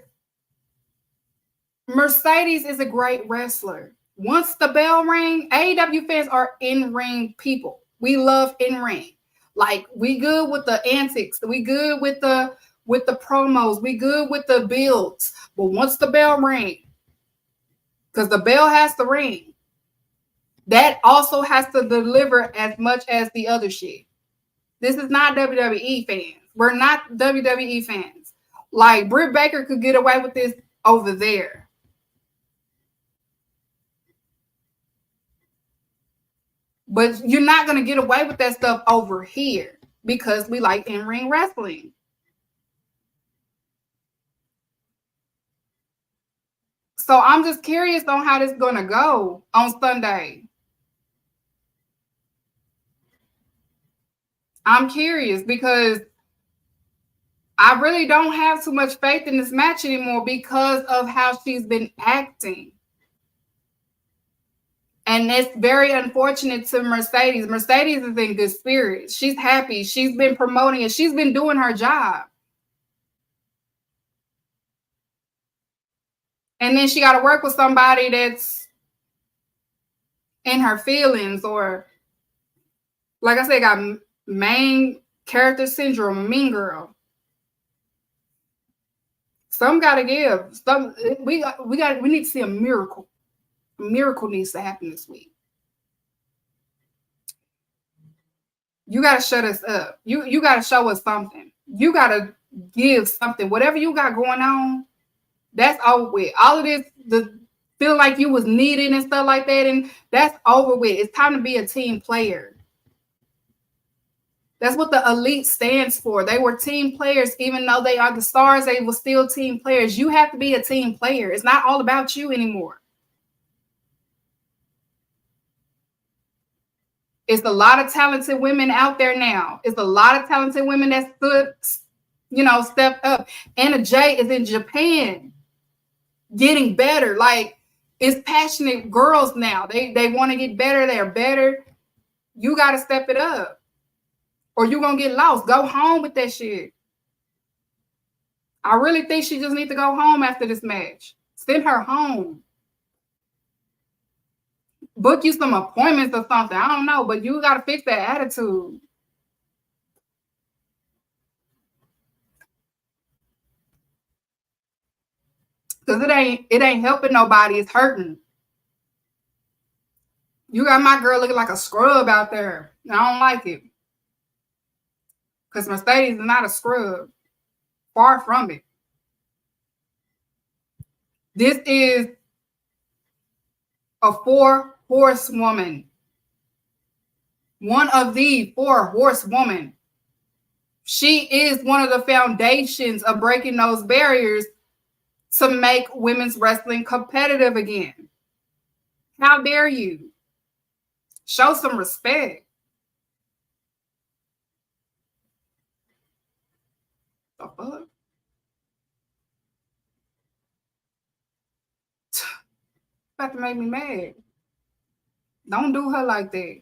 Mercedes is a great wrestler. Once the bell rang, AEW fans are in-ring people. We love in-ring. Like, we good with the antics. We good with the promos. We good with the builds. But once the bell rang, because the bell has to ring. That also has to deliver as much as the other shit. This is not WWE fans. We're not WWE fans. Like, Britt Baker could get away with this over there. But you're not going to get away with that stuff over here because we like in-ring wrestling. So I'm just curious on how this is going to go on Sunday. I'm curious because I really don't have too much faith in this match anymore because of how she's been acting. And it's very unfortunate to Mercedes. Mercedes is in good spirits. She's happy. She's been promoting it. She's been doing her job. And then she got to work with somebody that's in her feelings, or, like I said, got main character syndrome, mean girl. Some got to give. We need to see a miracle. A miracle needs to happen this week. You got to shut us up. You got to show us something. You got to give something. Whatever you got going on, that's over with. All of this, the feel like you was needed and stuff like that, and that's over with. It's time to be a team player. That's what the elite stands for. They were team players. Even though they are the stars, they were still team players. You have to be a team player. It's not all about you anymore. It's a lot of talented women out there now. It's a lot of talented women that stepped up. Anna Jay is in Japan getting better. Like, it's passionate girls now. They want to get better. They're better. You got to step it up or you're going to get lost. Go home with that shit. I really think she just needs to go home after this match. Send her home. Book you some appointments or something. I don't know, but you got to fix that attitude. Because it ain't helping nobody. It's hurting. You got my girl looking like a scrub out there. I don't like it. Because Mercedes is not a scrub. Far from it. This is a 4-horsewoman. One of the 4 horsewomen. She is one of the foundations of breaking those barriers to make women's wrestling competitive again. How dare you? Show some respect. The fuck? About to make me mad. Don't do her like that.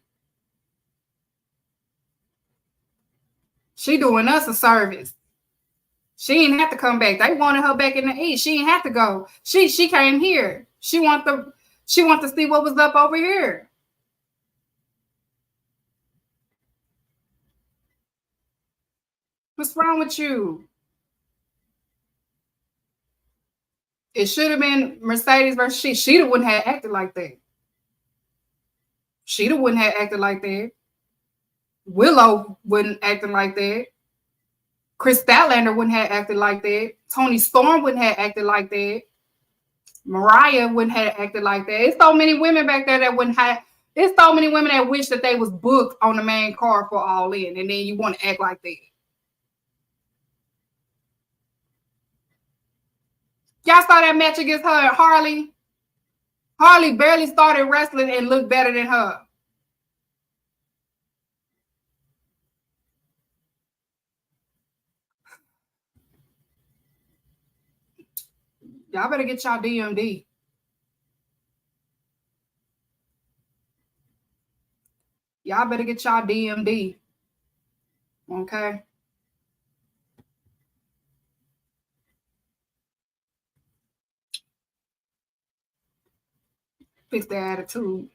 She doing us a service. She ain't have to come back. They wanted her back in the East. She ain't have to go. She came here. She want to see what was up over here. What's wrong with you? It should have been Mercedes versus she. Sheeta wouldn't have acted like that. Sheeta wouldn't have acted like that. Willow wouldn't acted like that. Chris Statlander wouldn't have acted like that. Toni Storm wouldn't have acted like that. Mariah wouldn't have acted like that. It's so many women back there that wouldn't have. There's so many women that wish that they was booked on the main card for All In, and then you want to act like that. Y'all saw that match against her and Harley? Harley barely started wrestling and looked better than her. Y'all better get y'all DMD. Y'all better get y'all DMD. Okay? Fix their attitude.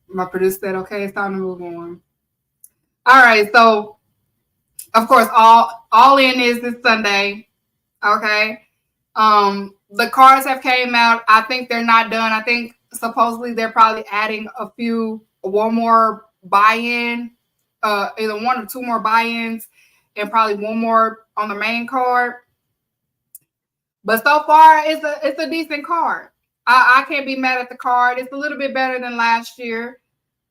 My producer said, okay, it's time to move on. All right, so of course, all in is this Sunday. Okay. The cards have came out. I think they're not done. I think supposedly they're probably adding one more buy-in, either one or two more buy-ins, and probably one more on the main card. But so far, it's a decent card. I can't be mad at the card. It's a little bit better than last year.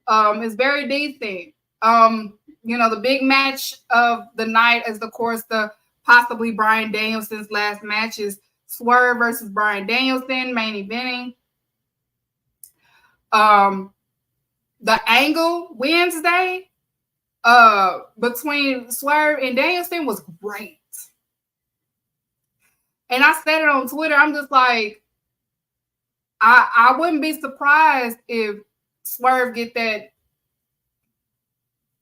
It's very decent. The big match of the night is, of course, the possibly Bryan Danielson's last match is Swerve versus Bryan Danielson, main eventing. The angle Wednesday between Swerve and Danielson was great. And I said it on Twitter. I'm just like, I wouldn't be surprised if Swerve get that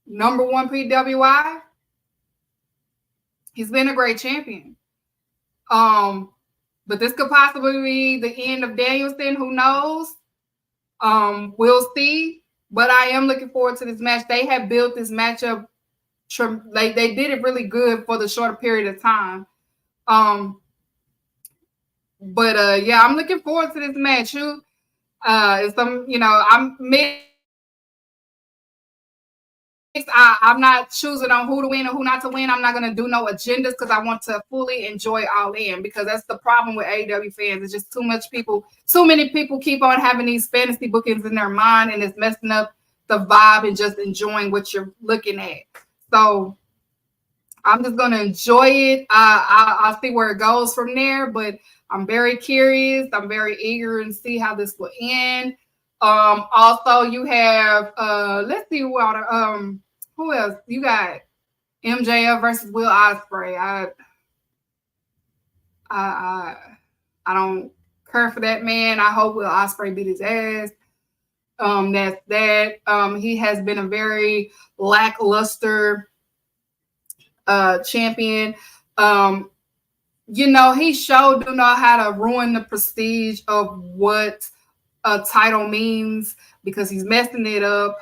number one PWI. He's been a great champion. But this could possibly be the end of Danielson. Who knows? We'll see. But I am looking forward to this match. They have built this matchup. They did it really good for the shorter period of time. But yeah, I'm looking forward to this match. I'm mixed. I'm not choosing on who to win or who not to win. I'm not going to do no agendas because I want to fully enjoy All In, because that's the problem with AEW fans. It's just too many people keep on having these fantasy bookings in their mind, and it's messing up the vibe and just enjoying what you're looking at. So I'm just going to enjoy it. I'll see where it goes from there, but I'm very curious. I'm very eager to see how this will end. Also, you have let's see what who else you got? MJF versus Will Ospreay. I don't care for that man. I hope Will Ospreay beat his ass. That's that. He has been a very lackluster champion. He showed do know how to ruin the prestige of what a title means, because he's messing it up.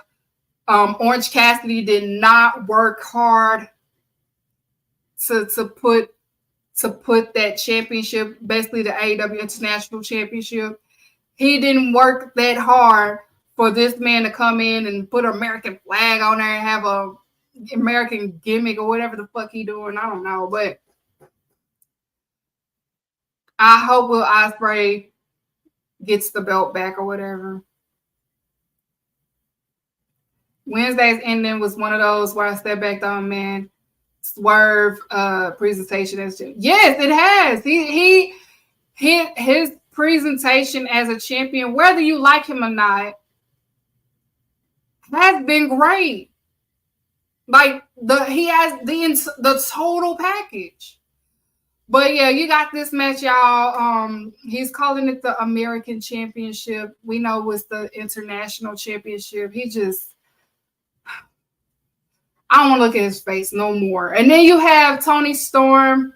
Orange Cassidy did not work hard to put that championship, basically the AEW International Championship. He didn't work that hard for this man to come in and put an American flag on there and have a American gimmick or whatever the fuck he doing. I don't know, but I hope Will Ospreay gets the belt back or whatever. Wednesday's ending was one of those where I stepped back on, man. Swerve presentation as yes, it has. His presentation as a champion, whether you like him or not, has been great. Like he has the total package. But yeah, you got this match, y'all. He's calling it the American Championship. We know it's the International Championship. I don't want to look at his face no more. And then you have Toni Storm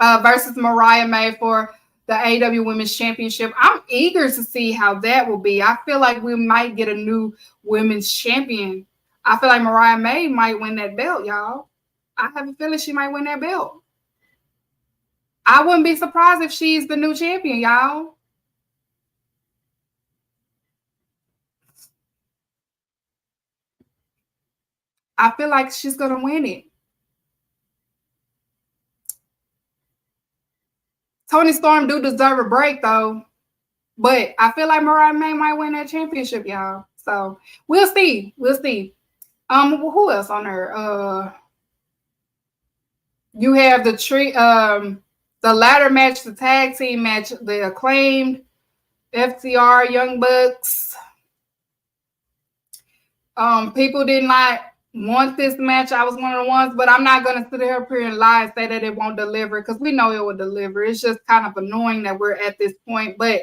versus Mariah May for the AEW Women's Championship. I'm eager to see how that will be. I feel like we might get a new women's champion. I feel like Mariah May might win that belt, y'all. I have a feeling she might win that belt. I wouldn't be surprised if she's the new champion, y'all. I feel like she's going to win it. Toni Storm do deserve a break, though. But I feel like Mariah May might win that championship, y'all. So we'll see. We'll see. Who else on there? You have the ladder match, the tag team match, the Acclaimed, FTR, Young Bucks. People did not want this match. I was one of the ones, but I'm not going to sit here and lie and say that it won't deliver, because we know it will deliver. It's just kind of annoying that we're at this point, but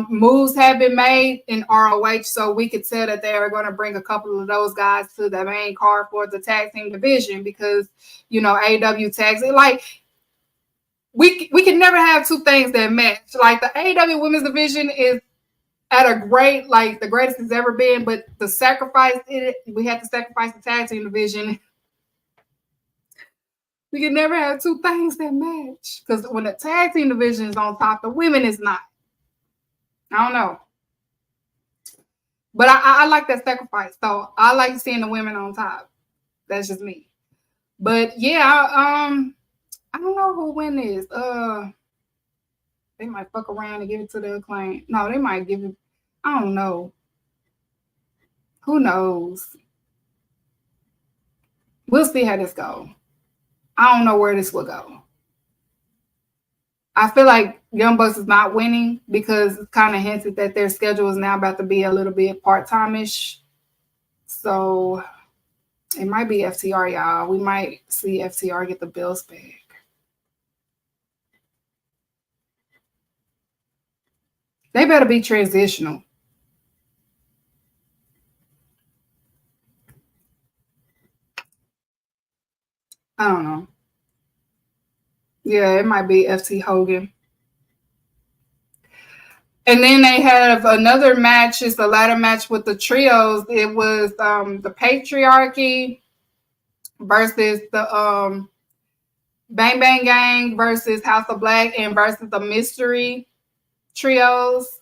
moves have been made in ROH, so we could tell that they are going to bring a couple of those guys to the main card for the tag team division, because AEW tags it like we can never have two things that match. Like the AEW women's division is at a great, like the greatest it's ever been, but we had to sacrifice the tag team division. We can never have two things that match. Because when the tag team division is on top, the women is not. I don't know. But I like that sacrifice. So I like seeing the women on top. That's just me. But yeah, I don't know who win this. They might fuck around and give it to the Acclaim. No, they might give it. I don't know. Who knows? We'll see how this goes. I don't know where this will go. I feel like Young Bucks is not winning because it's kind of hinted that their schedule is now about to be a little bit part-time-ish. So it might be FTR, y'all. We might see FTR get the Bills back. They better be transitional. I don't know. Yeah, it might be FT Hogan. And then they have another match. It's the ladder match with the trios. It was the Patriarchy versus the Bang Bang Gang versus House of Black and versus the Mystery Trios.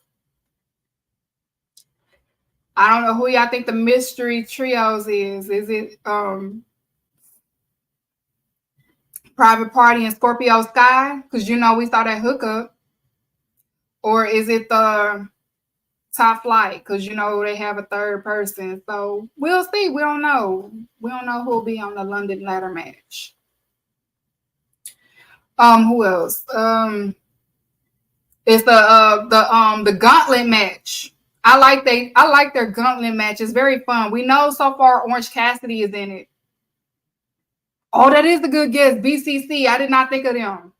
I don't know who y'all think the Mystery Trios is. Is it Private Party and Scorpio Sky? Because you know we saw that hookup. Or is it the Top Flight? Because you know they have a third person. So we'll see. We don't know. We don't know who'll be on the London ladder match. Who else? It's the gauntlet match. I like their gauntlet match. It's very fun. We know so far Orange Cassidy is in it. Oh, that is a good guess. BCC. I did not think of them.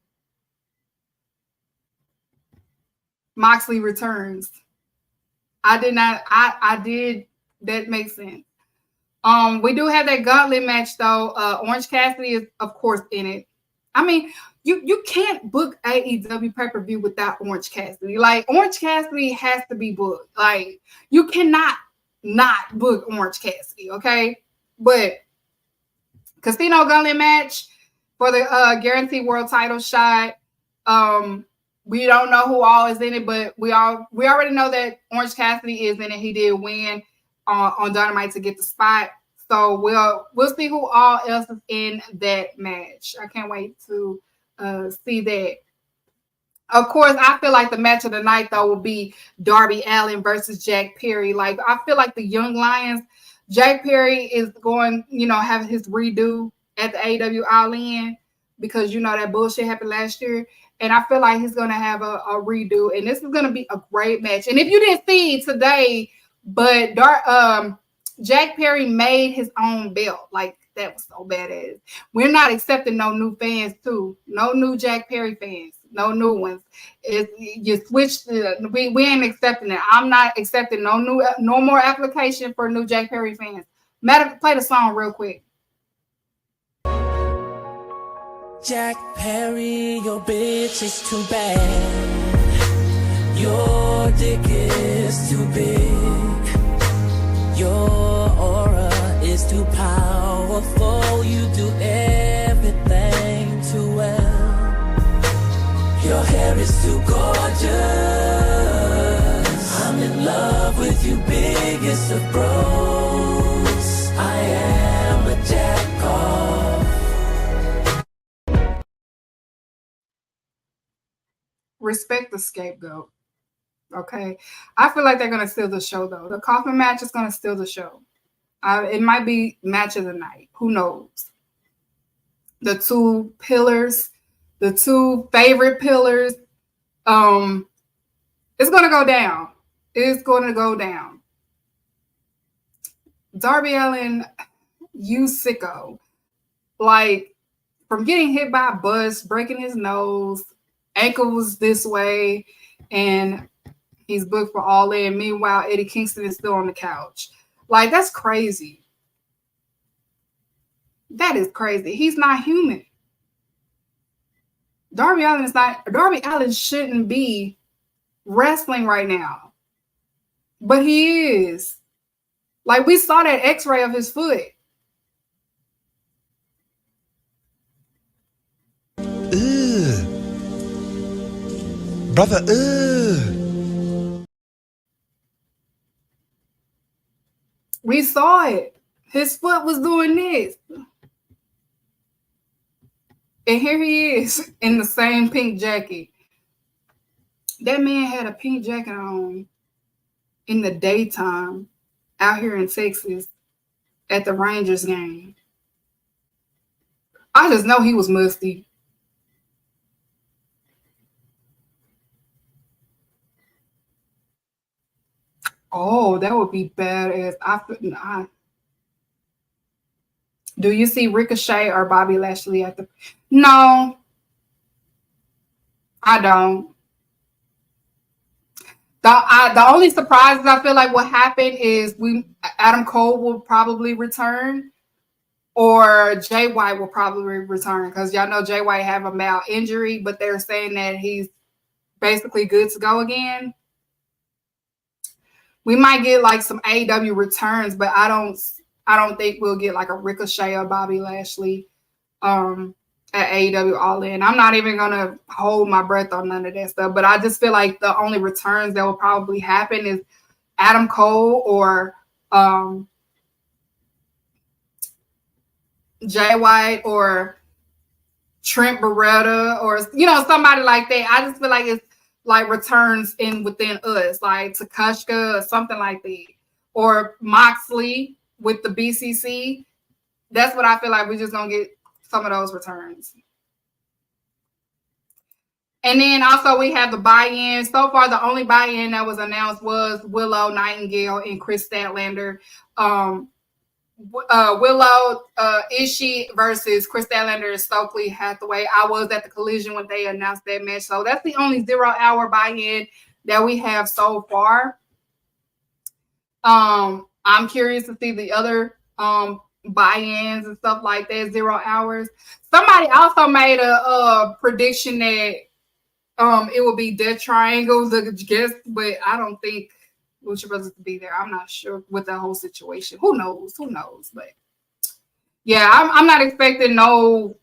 Moxley returns. I did not. I did. That makes sense. We do have that gauntlet match though. Orange Cassidy is of course in it. I mean, you can't book AEW pay-per-view without Orange Cassidy. Like Orange Cassidy has to be booked. Like you cannot not book Orange Cassidy. Okay, but Casino Gauntlet match for the guaranteed world title shot. We don't know who all is in it, but we already know that Orange Cassidy is in it. He did win on Dynamite to get the spot. So we'll see who all else is in that match. I can't wait to see that. Of course, I feel like the match of the night though will be Darby Allin versus Jack Perry. Like I feel like the Young Lions, Jack Perry is going, have his redo at the AEW All In because that bullshit happened last year. And I feel like he's going to have a redo. And this is going to be a great match. And if you didn't see today, but Jack Perry made his own belt. Like, that was so badass. We're not accepting no new fans, too. No new Jack Perry fans. No new ones. You switched. We ain't accepting it. I'm not accepting no more application for new Jack Perry fans. Play the song real quick. Jack Perry, your bitch is too bad. Your dick is too big. Your aura is too powerful. You do everything too well. Your hair is too gorgeous. I'm in love with you, biggest of bros. I am a jack off. Respect the scapegoat. Okay. I feel like they're going to steal the show, though. The coffin match is going to steal the show. It might be match of the night. Who knows? The two pillars, the two favorite pillars. It's going to go down. It's going to go down. Darby Allin, you sicko. Like, from getting hit by a bus, breaking his nose, ankles this way, and he's booked for All In. Meanwhile, Eddie Kingston is still on the couch. Like, that's crazy. That is crazy. He's not human. Darby Allin shouldn't be wrestling right now. But he is. Like, we saw that x-ray of his foot. Brother, We saw it. His foot was doing this. And here he is in the same pink jacket. That man had a pink jacket on in the daytime out here in Texas at the Rangers game. I just know he was musty. Oh, that would be badass. Do you see Ricochet or Bobby Lashley at the? No, I don't. The only surprises I feel like what happened is Adam Cole will probably return, or Jay White will probably return, because y'all know Jay White have a mild injury, but they're saying that he's basically good to go again. We might get like some AEW returns, but I don't think we'll get like a Ricochet or Bobby Lashley at AEW All In. I'm not even gonna hold my breath on none of that stuff, but I just feel like the only returns that will probably happen is Adam Cole or Jay White or Trent Beretta or somebody like that. I just feel like it's like returns within us, like Takeshita or something like that, or Moxley with the BCC. That's what I feel like we're just gonna get some of those returns. And then also we have the buy-in. So far, the only buy-in that was announced was Willow Nightingale and Chris Statlander. Willow Ishii versus Chris Statlander and Stokely Hathaway. I was at the Collision when they announced that match. So that's the only 0 hour buy-in that we have so far. I'm curious to see the other buy-ins and stuff like that, 0 hours. Somebody also made a prediction that it will be Death Triangle, the guest, but I don't think Lucha Brothers to be there. I'm not sure with the whole situation. Who knows? But yeah, I'm not expecting no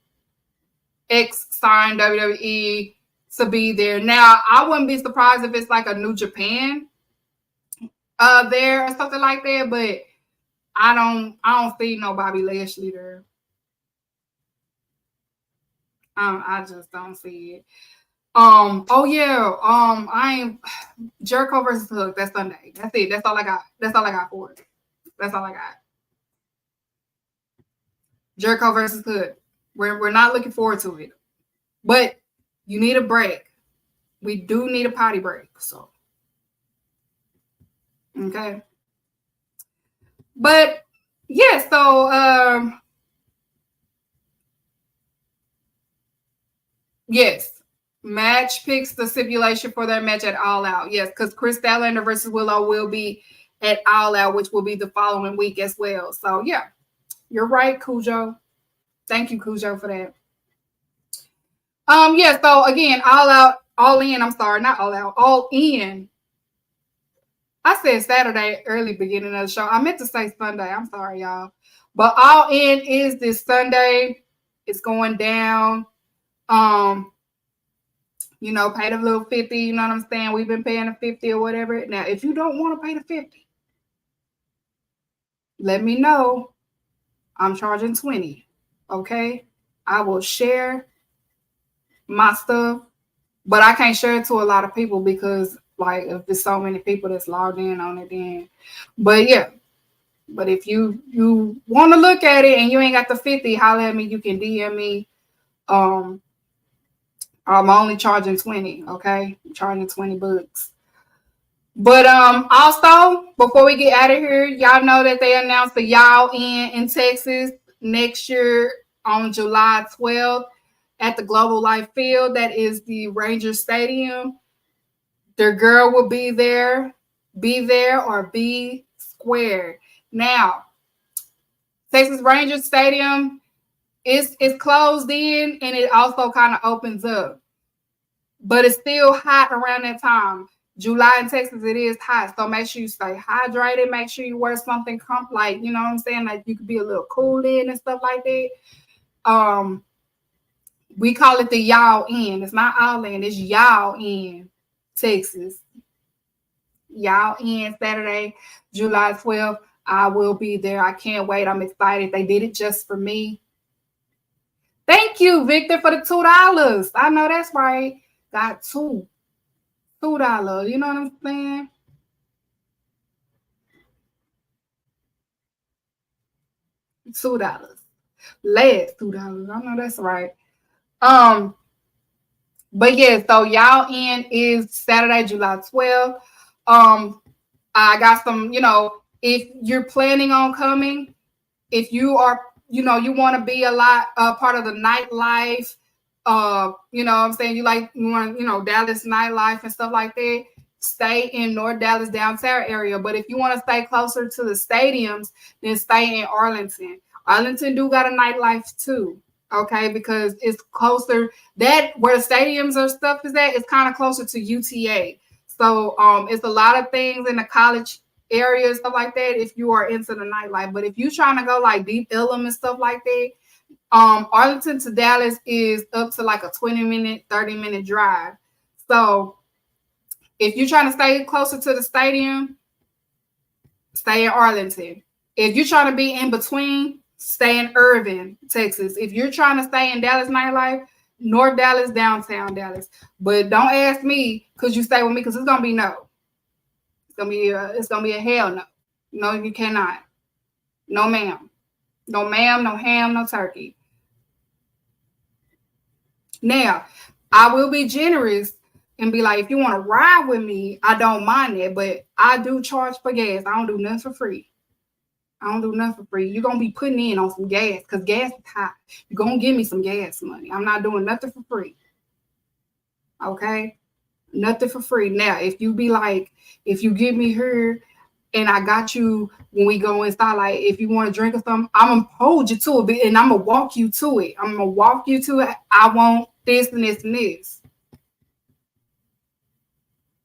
ex-signed WWE to be there. Now, I wouldn't be surprised if it's like a New Japan there or something like that, but I don't see no Bobby Lashley there. I just don't see it. I ain't Jericho versus Hook. That's Sunday. That's it. That's all I got. That's all I got for it. That's all I got. Jericho versus Hook. We're not looking forward to it, but you need a break. We do need a potty break. So okay, but yeah. So yes. Match picks the stipulation for their match at All Out. Yes, because Chris Statlander versus Willow will be at All Out, which will be the following week as well. So, yeah, you're right, Cujo. Thank you, Cujo, for that. Yeah, so again, All In. I'm sorry, not All Out, All In. I said Saturday, early beginning of the show. I meant to say Sunday. I'm sorry, y'all. But All In is this Sunday. It's going down. Pay the little 50, you know what I'm saying? We've been paying the 50 or whatever. Now, if you don't want to pay the 50, let me know. I'm charging 20. Okay? I will share my stuff, but I can't share it to a lot of people because, like, if there's so many people that's logged in on it, then. But yeah. But if you want to look at it and you ain't got the 50, holler at me. You can DM me. I'm only charging 20, okay? I'm charging $20. But also, before we get out of here, y'all know that they announced the Y'all in Texas next year on July 12th at the Global Life Field. That is the Ranger Stadium. Their girl will be there. Be there or be square. Now, Texas Rangers Stadium is closed in and it also kind of opens up. But it's still hot around that time. July in Texas, it is hot. So make sure you stay hydrated. Make sure you wear something like, you know what I'm saying? Like you could be a little cool in and stuff like that. We call it the Y'all In. It's not All In. It's Y'all In. Texas. Y'all in Saturday, July 12th. I will be there. I can't wait. I'm excited. They did it just for me. Thank you, Victor, for the $2. I know that's right. Got $2. You know what I'm saying? $2. Last $2. I know that's right. But yeah, so y'all in is Saturday, July 12th. I got some, if you're planning on coming, if you are, you want to be a lot part of the nightlife, what I'm saying, you want, Dallas nightlife and stuff like that, stay in North Dallas downtown area. But if you want to stay closer to the stadiums, then stay in Arlington. Arlington do got a nightlife too. Okay, because it's closer, that where the stadiums or stuff is at, it's kind of closer to UTA. So it's a lot of things in the college area, stuff like that, if you are into the nightlife. But if you're trying to go like Deep Ellum and stuff like that, Arlington to Dallas is up to like a 20-minute, 30-minute drive. So if you're trying to stay closer to the stadium, stay in Arlington. If you're trying to be in between, stay in Irving, Texas. If you're trying to stay in Dallas nightlife, North Dallas, downtown Dallas. But don't ask me because you stay with me, because it's gonna be no. It's gonna be a hell no. No, you cannot. No, ma'am. No, ma'am. No ham. No turkey. Now, I will be generous and be like, if you want to ride with me, I don't mind it, but I do charge for gas. I don't do nothing for free. You're going to be putting in on some gas because gas is high. You're going to give me some gas money. I'm not doing nothing for free. Okay? Nothing for free. Now, if you be like, if you give me her and I got you when we go inside, like if you want to drink or something, I'm going to hold you to it and I'm going to walk you to it. I want this and this and this.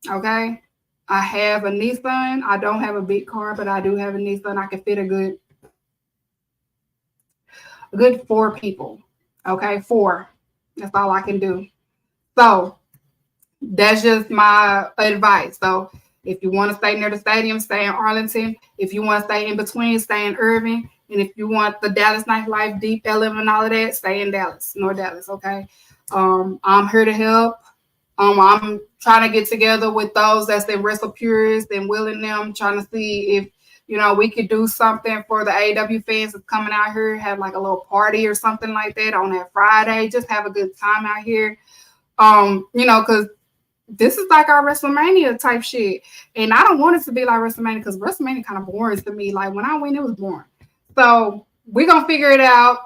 Okay? I have a Nissan. I don't have a big car, but I do have a Nissan. I can fit a good 4 people. Okay, 4. That's all I can do. So that's just my advice. So if you want to stay near the stadium, stay in Arlington. If you want to stay in between, stay in Irving. And if you want the Dallas nightlife, Deep Ellum and all of that, stay in Dallas, North Dallas. Okay. I'm here to help. I'm trying to get together with those that's in Wrestle Purists and willing them, trying to see if, we could do something for the AEW fans that's coming out here, have like a little party or something like that on that Friday. Just have a good time out here. Because this is like our WrestleMania type shit. And I don't want it to be like WrestleMania because WrestleMania kind of boring to me. Like when I went, it was boring. So we're going to figure it out.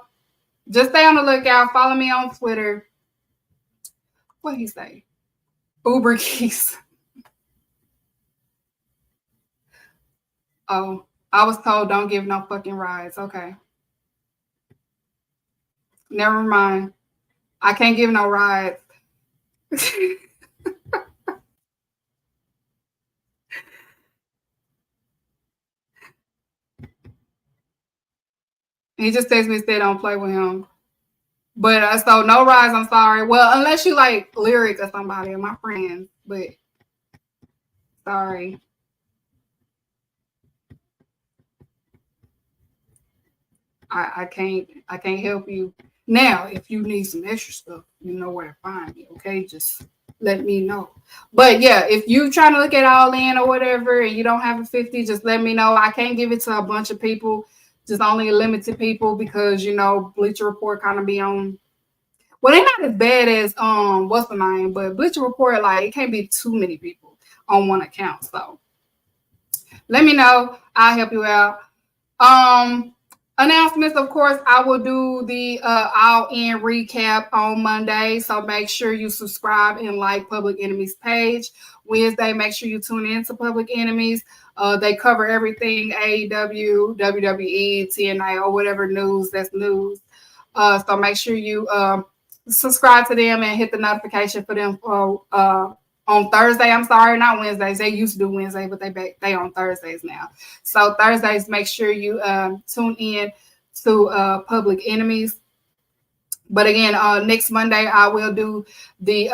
Just stay on the lookout. Follow me on Twitter. What did he say? Uber keys. Oh, I was told don't give no fucking rides. Okay. Never mind. I can't give no rides. He just texted me and said don't play with him. But so no rides, I'm sorry. Well, unless you like Lyric or somebody or my friends, but sorry. I can't help you. Now, if you need some extra stuff, you know where to find me, okay? Just let me know. But yeah, if you trying to look at All In or whatever and you don't have a 50, just let me know. I can't give it to a bunch of people, just only a limited people because Bleacher Report kind of be on. Well, they're not as bad as what's the name, but Bleacher Report, like it can't be too many people on one account. So let me know. I'll help you out. Announcements, of course, I will do the All In recap on Monday. So make sure you subscribe and like Public Enemy's page. Wednesday, make sure you tune in to Public Enemies. They cover everything AEW, WWE, TNA, or whatever news that's news. So make sure you subscribe to them and hit the notification for them on Thursday. I'm sorry, not Wednesdays. They used to do Wednesday, but they on Thursdays now. So Thursdays, make sure you tune in to Public Enemies. But again, next Monday I will do the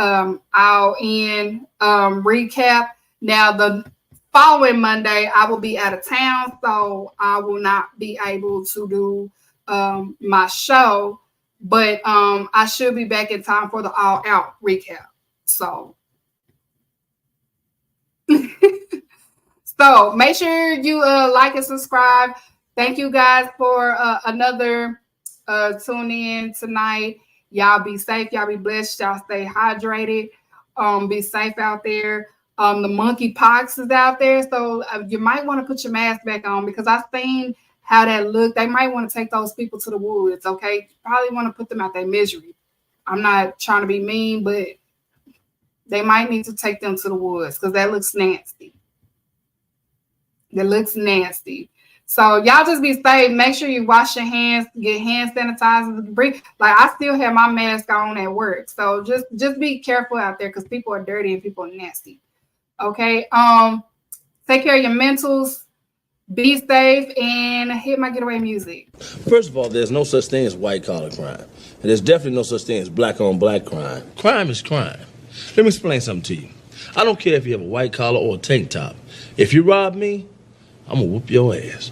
All In recap. Now the following Monday I will be out of town, so I will not be able to do my show. But I should be back in time for the All Out recap. So, so make sure you like and subscribe. Thank you guys for another tune in tonight. Y'all be safe. Y'all be blessed. Y'all stay hydrated. Be safe out there. The monkey pox is out there, so you might want to put your mask back on because I've seen how that looked. They might want to take those people to the woods. Okay, probably want to put them out their misery. I'm not trying to be mean, but they might need to take them to the woods because that looks nasty. That looks nasty. So y'all just be safe. Make sure you wash your hands, get hand sanitizers. Like I still have my mask on at work. So just be careful out there because people are dirty and people are nasty. Okay. Take care of your mentals. Be safe and hit my getaway music. First of all, there's no such thing as white collar crime. And there's definitely no such thing as black on black crime. Crime is crime. Let me explain something to you. I don't care if you have a white collar or a tank top. If you rob me, I'm gonna whoop your ass.